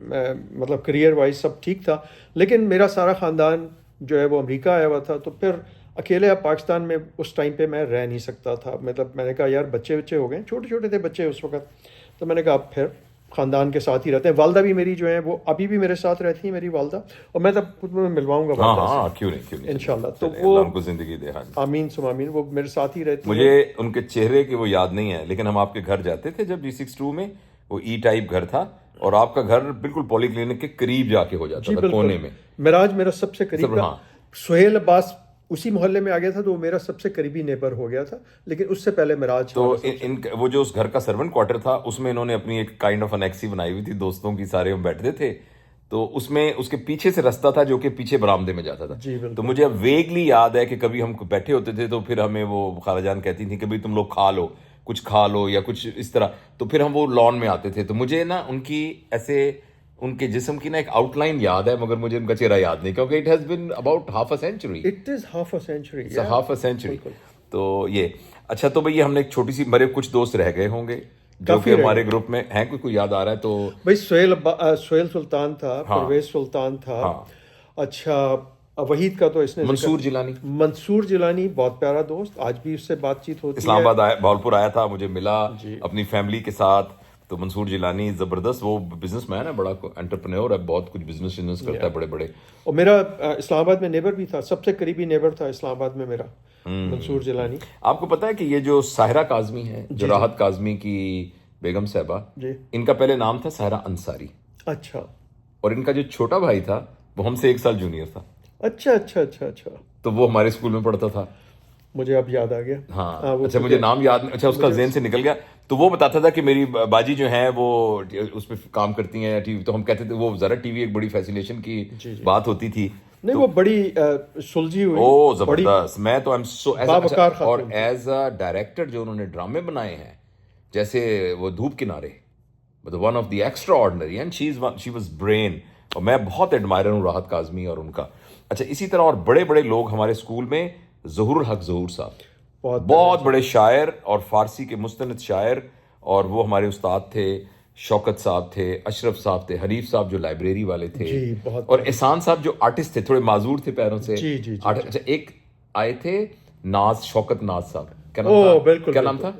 مطلب کریئر وائز سب ٹھیک تھا. لیکن میرا سارا خاندان جو ہے وہ امریکہ آیا ہوا تھا, تو پھر اکیلے اب پاکستان میں اس ٹائم پہ میں رہ نہیں سکتا تھا. مطلب میں نے کہا یار بچے ہو گئے, چھوٹے چھوٹے تھے بچے اس وقت, تو میں نے کہا اب پھر خاندان کے ساتھ ہی رہتے ہیں. والدہ بھی میری جو ہیں وہ ابھی بھی میرے ساتھ رہتی ہیں, میری والدہ, اور میں تب خود میں ملواؤں گا والدہ سے, کیوں نہیں انشاءاللہ. تو وہ ان کو زندگی دے. آمین سم آمین. وہ میرے ساتھ ہی رہتی ہیں. مجھے ان کے چہرے کے وہ یاد نہیں ہے, لیکن ہم آپ کے گھر جاتے تھے جب G62 میں, وہ ای ٹائپ گھر تھا, اور آپ کا گھر بالکل پولی کلینک کے قریب جا کے ہو جاتا تھا, کونے میں. معراج میرا سب سے قریب ہاں. سہیل عباس اسی محلے میں آ گیا تھا تو وہ میرا سب سے قریبی نیبر ہو گیا تھا, لیکن اس سے پہلے معراج. تو وہ جو اس گھر کا سرونٹ کوارٹر تھا اس میں انہوں نے اپنی ایک کائنڈ آف انیکسی بنائی ہوئی تھی, دوستوں کی سارے ہم بیٹھتے تھے, تو اس میں اس کے پیچھے سے رستہ تھا جو کہ پیچھے برآمدے میں جاتا تھا. تو مجھے اب ویگلی یاد ہے کہ کبھی ہم بیٹھے ہوتے تھے تو پھر ہمیں وہ خالہ جان کہتی تھی کہ بھائی تم لوگ کھا لو, کچھ کھا لو یا کچھ اس طرح, تو پھر ہم وہ لان میں آتے تھے. تو مجھے نا ان کی ایسے ان کے جسم کی نا ایک آؤٹ لائن یاد ہے, مگر مجھے ان کا چہرہ یاد نہیں, کیونکہ it has been about half a century. It is half a century. تو یہ اچھا, تو بھئی ہم نے ایک چھوٹی سی, میرے کچھ دوست رہ گئے ہوں گے جو کہ ہمارے گروپ میں ہیں, کوئی یاد آ رہا ہے تو بھائی سہیل سلطان تھا, پرویز سلطان تھا, اچھا وحید کا تو اس نے منصور جیلانی بہت پیارا دوست, آج بھی اس سے بات چیت ہوتی ہے. اسلام آباد آیا, بھاولپور آیا تھا, مجھے ملا اپنی فیملی کے ساتھ. تو منصور جیلانی زبردست, وہ بزنس مین ہے, بڑا انٹرپرینور ہے, بہت کچھ بزنس کرتا ہے بڑے بڑے. اور میرا اسلام آباد میں نیبر بھی تھا, سب سے قریبی نیبر تھا اسلام آباد میں میرا منصور جیلانی. آپ کو پتا ہے کہ یہ جو ساحرہ کاظمی ہے, جو راحت کاظمی کی بیگم صاحبہ, ان کا پہلے نام تھا ساحرہ انصاری. اچھا. اور ان کا جو چھوٹا بھائی تھا وہ ہم سے 1 سال جونیئر تھا. اچھا. تو وہ ہمارے اسکول میں پڑھتا تھا. مجھے اب یاد آ گیا. ہاں اچھا, مجھے نام یاد نہیں, اچھا اس کا ذہن سے نکل گیا. تو وہ بتاتا تھا کہ میری باجی جو ہیں وہ اس پہ کام کرتی ہیں ٹی وی, تو ہم کہتے تھے وہ ذرا ٹی وی ایک بڑی فیسینیشن کی بات ہوتی تھی. نہیں وہ بڑی سلجھی ہوئی, او زبردست. میں تو اور ایز اے ڈائریکٹر جو انہوں نے ڈرامے بنائے ہیں, جیسے وہ دھوپ کنارے, مطلب one of the extra ordinary, and she was brain. اور میں بہت ایڈمائرر ہوں راحت کاظمی اور ان کا. اچھا اسی طرح اور بڑے بڑے لوگ ہمارے اسکول میں, ظہور الحق ظہور صاحب بہت بڑے شاعر اور فارسی کے مستند شاعر, اور وہ ہمارے استاد تھے. شوکت صاحب تھے, اشرف صاحب تھے, حنیف صاحب جو لائبریری والے تھے, اور احسان صاحب جو آرٹسٹ تھے, تھوڑے معذور تھے پیروں سے. اچھا ایک آئے تھے ناز, شوکت ناز صاحب, کیا نام تھا؟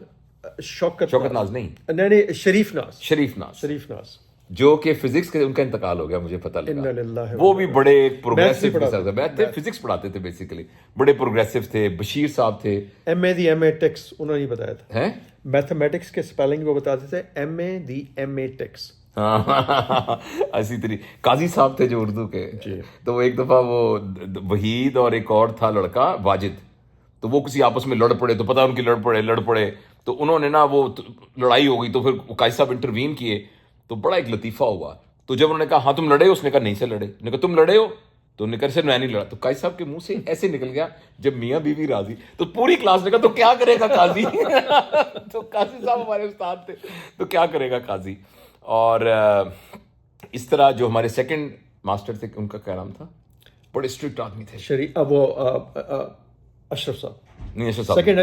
شوکت ناز نہیں, شریف ناز, جو کہ فزکس کے ان کا انتقال ہو گیا, مجھے پتہ لگا. وہ بھی بڑے پروگریسو تھے, فزکس پڑھاتے تھے بیسیکلی, بڑے پروگریسو تھے. بشیر صاحب تھے, ایم اے ٹیکس انہوں نے بتایا تھا, میتھمیٹکس کے سپیلنگ وہ بتاتے تھے ایم اے ٹیکس. اسی طریقے قاضی صاحب تھے جو اردو کے. تو وہ ایک دفعہ وہ وحید اور ایک اور تھا لڑکا واجد, تو وہ کسی آپس میں لڑ پڑے, تو پتہ ان کی لڑ پڑے, تو انہوں نے نا وہ لڑائی ہو گئی, تو پھر قاضی صاحب انٹروین کیے, تو بڑا ایک لطیفہ ہوا. تو جب انہوں نے کہا ہاں تم لڑے ہو, اس نے کہا نہیں سے لڑے. نے کہا تم لڑے ہو, تو انہوں نے کہا سر میں نہیں لڑا. تو قاضی صاحب کے منہ سے ایسے نکل گیا, جب میاں بیوی راضی, تو پوری کلاس نے کہا تو کیا کرے گا قاضی. تو قاضی صاحب ہمارے استاد تھے, تو کیا کرے گا قاضی. اور اس طرح جو ہمارے سیکنڈ ماسٹر تھے, ان کا کیا نام تھا, بڑے اسٹرکٹ آدمی تھے. وہ اشرف صاحب نہیں, اشرف صاحب سیکنڈ,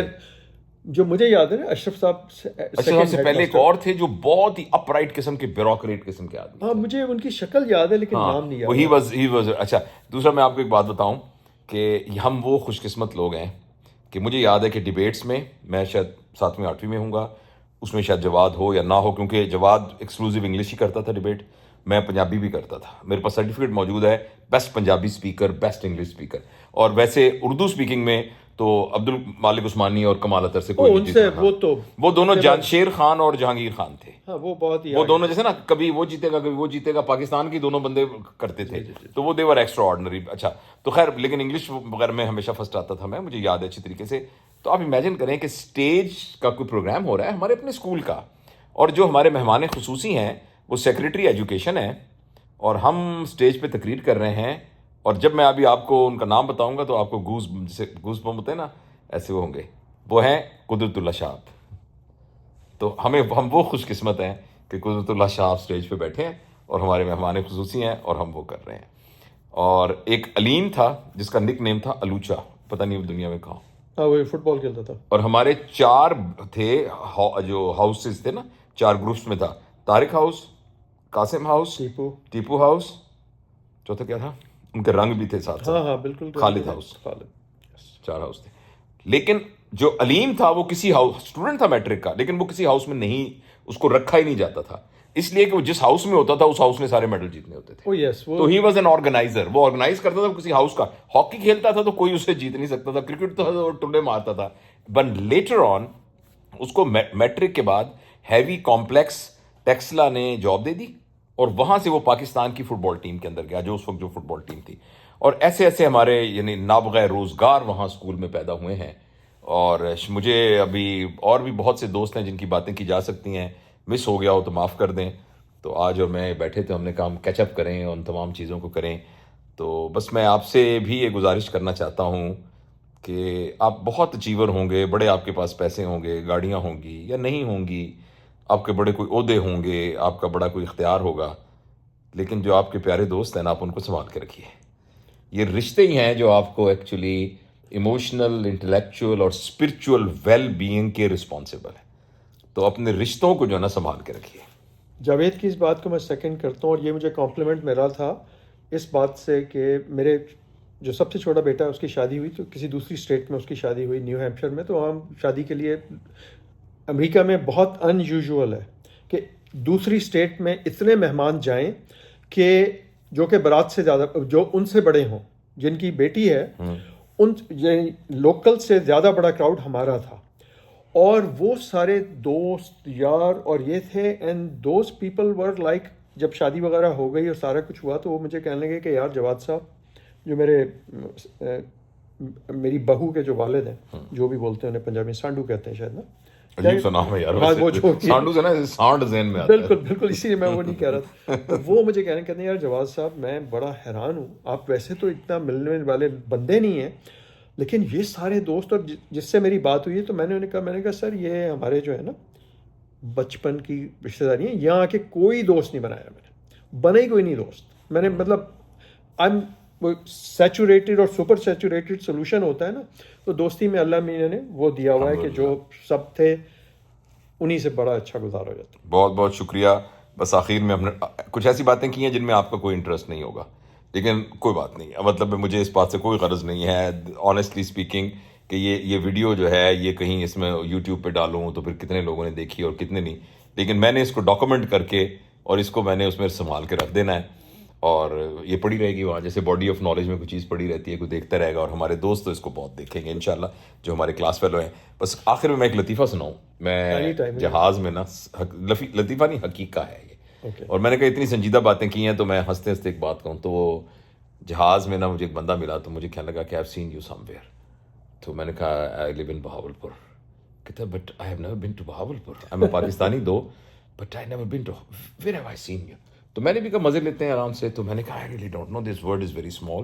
جو مجھے یاد ہے نا اشرف صاحب سے پہلے ایک اور تھے جو بہت ہی اپ رائٹ قسم کے, بیوروکریٹ قسم کے آدمی. ہاں مجھے ان کی شکل یاد ہے لیکن نام نہیں یاد. He was. اچھا دوسرا میں آپ کو ایک بات بتاؤں کہ ہم وہ خوش قسمت لوگ ہیں کہ مجھے یاد ہے کہ ڈیبیٹس میں شاید 7ویں 8ویں میں ہوں گا, اس میں شاید جواد ہو یا نہ ہو, کیونکہ جواد ایکسکلوزیو انگلش ہی کرتا تھا ڈیبیٹ, میں پنجابی بھی کرتا تھا. میرے پاس سرٹیفکیٹ موجود ہے, best Punjabi speaker, best English speaker. اور ویسے اردو اسپیکنگ میں تو عبد المالک عثمانی اور کمال اطہر سے کوئی نہیں جیتا. وہ دونوں شیر خان اور جہانگیر خان تھے. وہ دونوں جیسے نا, کبھی وہ جیتے گا کبھی وہ جیتے گا, پاکستان کی دونوں بندے کرتے تھے, تو وہ دیور ایکسٹرا آرڈنری. اچھا تو خیر, لیکن انگلش وغیرہ میں ہمیشہ فرسٹ آتا تھا میں, مجھے یاد ہے اچھی طریقے سے. تو آپ امیجن کریں کہ اسٹیج کا کوئی پروگرام ہو رہا ہے ہمارے اپنے اسکول کا, اور جو ہمارے مہمان خصوصی ہیں وہ سیکریٹری ایجوکیشن ہے, اور ہم اسٹیج پہ تقریر کر رہے ہیں. اور جب میں ابھی آپ کو ان کا نام بتاؤں گا تو آپ کو گوز بم ہوتے ہیں نا, ایسے وہ ہوں گے. وہ ہیں قدرت اللہ شاہ. تو ہم وہ خوش قسمت ہیں کہ قدرت اللہ شاہ اسٹیج پہ بیٹھے ہیں اور ہمارے مہمان خصوصی ہیں, اور ہم وہ کر رہے ہیں. اور ایک علیم تھا جس کا نک نیم تھا الوچا, پتہ نہیں وہ دنیا میں کہاں, وہ فٹ بال کھیلتا تھا. اور ہمارے 4 تھے جو ہاؤسز تھے نا, 4 گروپس میں تھا. Tariq house, Qasim house, Tipu house, چوتھا کیا تھا, ان کے رنگ بھی تھے ساتھ. ہاں بالکل, خالد ہاؤس. 4 ہاؤس تھے. لیکن جو علیم تھا وہ کسی ہاؤس, اسٹوڈنٹ تھا میٹرک کا, لیکن وہ کسی ہاؤس میں نہیں, اس کو رکھا ہی نہیں جاتا تھا, اس لیے کہ وہ جس ہاؤس میں ہوتا تھا اس ہاؤس نے سارے میڈل جیتنے ہوتے تھے. تو ہی واز این آرگنائزر, وہ آرگنائز کرتا تھا کسی ہاؤس کا. ہاکی کھیلتا تھا تو کوئی اسے جیت نہیں سکتا تھا, کرکٹ تھا تو ٹنڈے مارتا تھا. بٹ لیٹر آن اس کو میٹرک کے بعد ہیوی کمپلیکس ٹیکسلا نے جاب دے دی, اور وہاں سے وہ پاکستان کی فٹ بال ٹیم کے اندر گیا، جو اس وقت جو فٹ بال ٹیم تھی. اور ایسے ایسے ہمارے یعنی نابغہ روزگار وہاں اسکول میں پیدا ہوئے ہیں. اور مجھے ابھی اور بھی بہت سے دوست ہیں جن کی باتیں کی جا سکتی ہیں، مس ہو گیا ہو تو معاف کر دیں. تو آج اور میں بیٹھے تھے، ہم نے کہا ہم کیچ اپ کریں، ان تمام چیزوں کو کریں. تو بس میں آپ سے بھی یہ گزارش کرنا چاہتا ہوں کہ آپ بہت اچیور ہوں گے، بڑے آپ کے پاس پیسے ہوں گے، گاڑیاں ہوں گی یا نہیں ہوں گی، آپ کے بڑے کوئی عہدے ہوں گے، آپ کا بڑا کوئی اختیار ہوگا، لیکن جو آپ کے پیارے دوست ہیں نا، آپ ان کو سنبھال کے رکھیے. یہ رشتے ہی ہیں جو آپ کو ایکچولی ایموشنل، انٹلیکچوئل اور اسپرچول ویل بینگ کے رسپانسبل ہے. تو اپنے رشتوں کو جو ہے نا سنبھال کے رکھیے. جاوید کی اس بات کو میں سیکنڈ کرتا ہوں، اور یہ مجھے کمپلیمنٹ ملا تھا اس بات سے کہ میرے جو سب سے چھوٹا بیٹا ہے اس کی شادی ہوئی تو کسی دوسری اسٹیٹ میں اس کی شادی ہوئی، نیو ہیمپشر میں. تو ہم شادی کے لیے امریکہ میں بہت ان یوزول ہے کہ دوسری اسٹیٹ میں اتنے مہمان جائیں کہ جو کہ برات سے زیادہ، جو ان سے بڑے ہوں، جن کی بیٹی ہے ان لوکل سے زیادہ بڑا کراؤڈ ہمارا تھا. اور وہ سارے دوست یار اور یہ تھے، and those people were like, جب شادی وغیرہ ہو گئی اور سارا کچھ ہوا تو وہ مجھے کہنے لگے کہ یار جواد صاحب، جو میری بہو کے جو والد ہیں، جو بھی بولتے ہیں انہیں پنجابی میں سانڈو کہتے ہیں شاید نا، عجیب سا نام ہے یار. ہاں وہ جو سانڈو سے نا سانڈ ذہن میں آتا ہے. بالکل بالکل، اسی لیے میں وہ نہیں کہہ رہا تھا. تو وہ مجھے کہتے ہیں یار جواد صاحب میں بڑا حیران ہوں، آپ ویسے تو اتنا ملنے والے بندے نہیں ہیں، لیکن یہ سارے دوست، اور جس سے میری بات ہوئی ہے تو میں نے کہا سر یہ ہمارے جو ہے نا بچپن کی رشتے داری ہیں، یہاں آ کے کوئی دوست نہیں بنایا میں نے، بنا ہی کوئی نہیں دوست میں نے. مطلب آئی ایم سیچوریٹڈ اور سپر سیچوریٹڈ سولوشن ہوتا ہے نا، تو دوستی میں اللہ میاں نے وہ دیا ہوا ہے کہ جو سب تھے انہی سے بڑا اچھا گزار ہو جاتا. بہت بہت شکریہ. بس آخر میں ہم نے کچھ ایسی باتیں کی ہیں جن میں آپ کا کوئی انٹرسٹ نہیں ہوگا، لیکن کوئی بات نہیں. مطلب مجھے اس بات سے کوئی غرض نہیں ہے آنیسٹلی اسپیکنگ کہ یہ ویڈیو جو ہے یہ کہیں اس میں یوٹیوب پہ ڈالوں تو پھر کتنے لوگوں نے دیکھی اور کتنے نہیں. لیکن میں نے اس کو ڈاکومنٹ کر کے اور اس کو میں نے اس میں سنبھال کے رکھ دینا ہے، اور یہ پڑی رہے گی وہاں، جیسے باڈی آف نالج میں کوئی چیز پڑی رہتی ہے، کوئی دیکھتا رہے گا، اور ہمارے دوست تو اس کو بہت دیکھیں گے انشاءاللہ جو ہمارے کلاس فیلو ہیں. بس آخر میں ایک لطیفہ سناؤں. میں جہاز میں نا، لطیفہ نہیں حقیقہ ہے یہ، اور میں نے کہا اتنی سنجیدہ باتیں کی ہیں تو میں ہنستے ہنستے ایک بات کہوں. تو وہ جہاز میں نا مجھے ایک بندہ ملا تو مجھے کہنے لگا کہ I have seen you somewhere. تو میں نے کہا آئی لیو ان بہاولپور. کہتا but I have never been to Bahawalpur. I'm a Pakistani though, but I never been to where have I seen you. تو میں نے بھی کہا مزے لیتے ہیں آرام سے. تو میں نے کہا I really don't know, this word is very small.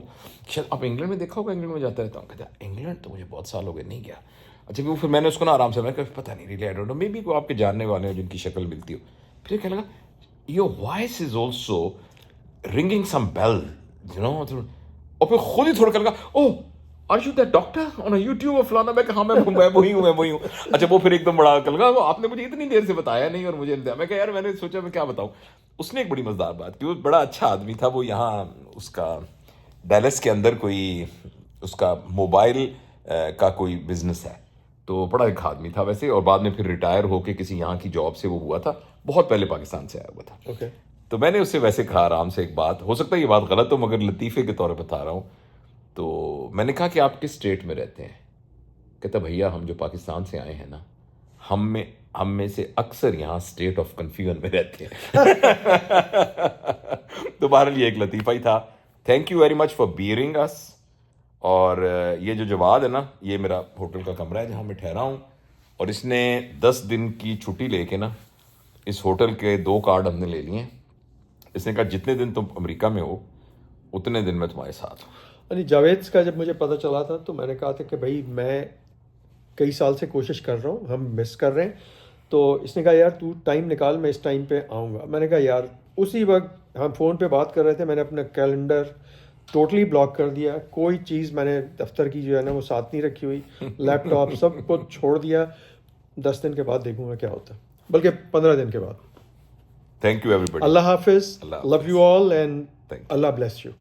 شاید آپ انگلینڈ میں دیکھا ہوگا، انگلینڈ میں جاتا رہتا ہوں. کہتا انگلینڈ تو مجھے بہت سال ہو گئے نہیں گیا. اچھا وہ پھر میں نے اس کو نا آرام سے، میں نے کہا پتہ نہیں really I don't know, maybe کوئی آپ کے جاننے والے ہوں جن کی شکل ملتی ہو. پھر کہنے لگا your voice is also ringing some bell, you know. اور پھر خود ہی تھوڑا کر لگا oh are you that doctor on YouTube اور فلانا. میں کہا ہاں میں وہی ہوں. اچھا وہ پھر ایک دم بڑا کر لگا آپ نے مجھے اتنی دیر سے بتایا نہیں اور مجھے نہیں. میں کہا یار میں نے سوچا میں کیا بتاؤں. اس نے ایک بڑی مزیدار بات کی، وہ بڑا اچھا آدمی تھا. وہ یہاں اس کا ڈیلس کے اندر کوئی اس کا موبائل کا کوئی بزنس ہے، تو بڑا ایک آدمی تھا ویسے، اور بعد میں پھر ریٹائر ہو کے کسی یہاں کی جاب سے وہ ہوا تھا، بہت پہلے پاکستان سے آیا ہوا تھا. تو میں نے اس سے ویسے کہا آرام سے ایک بات، ہو سکتا ہے یہ بات غلط ہو مگر لطیفے کے طور پہ بتا رہا ہوں. تو میں نے کہا کہ آپ کس اسٹیٹ میں رہتے ہیں؟ کہتا بھیا ہم جو پاکستان سے آئے ہیں نا، ہم میں سے اکثر یہاں اسٹیٹ آف کنفیوژن میں رہتے ہیں. تو بہرحال یہ ایک لطیفہ ہی تھا. Thank you very much for bearing us. اور یہ جو جواد ہے نا، یہ میرا ہوٹل کا کمرہ ہے جہاں میں ٹھہرا ہوں، اور اس نے 10 دن کی چھٹی لے کے نا اس ہوٹل کے 2 کارڈ ہم نے لے لیے ہیں. اس نے کہا جتنے دن تم امریکہ میں ہو اتنے دن میں تمہارے ساتھ ہوں. یعنی جاوید کا جب مجھے پتہ چلا تھا تو میں نے کہا تھا کہ بھائی میں کئی سال سے کوشش کر رہا ہوں، ہم مس کر رہے ہیں. تو اس نے کہا یار تو ٹائم نکال، میں اس ٹائم پہ آؤں گا. میں نے کہا یار اسی وقت ہم فون پہ بات کر رہے تھے، میں نے اپنا کیلنڈر ٹوٹلی بلاک کر دیا. کوئی چیز میں نے دفتر کی جو ہے نا وہ ساتھ نہیں رکھی ہوئی، لیپ ٹاپ سب کو چھوڑ دیا. 10 دن کے بعد دیکھوں گا کیا ہوتا ہے، بلکہ 15 دن کے بعد. Thank you everybody. Allah حافظ. Love you all and Allah bless you.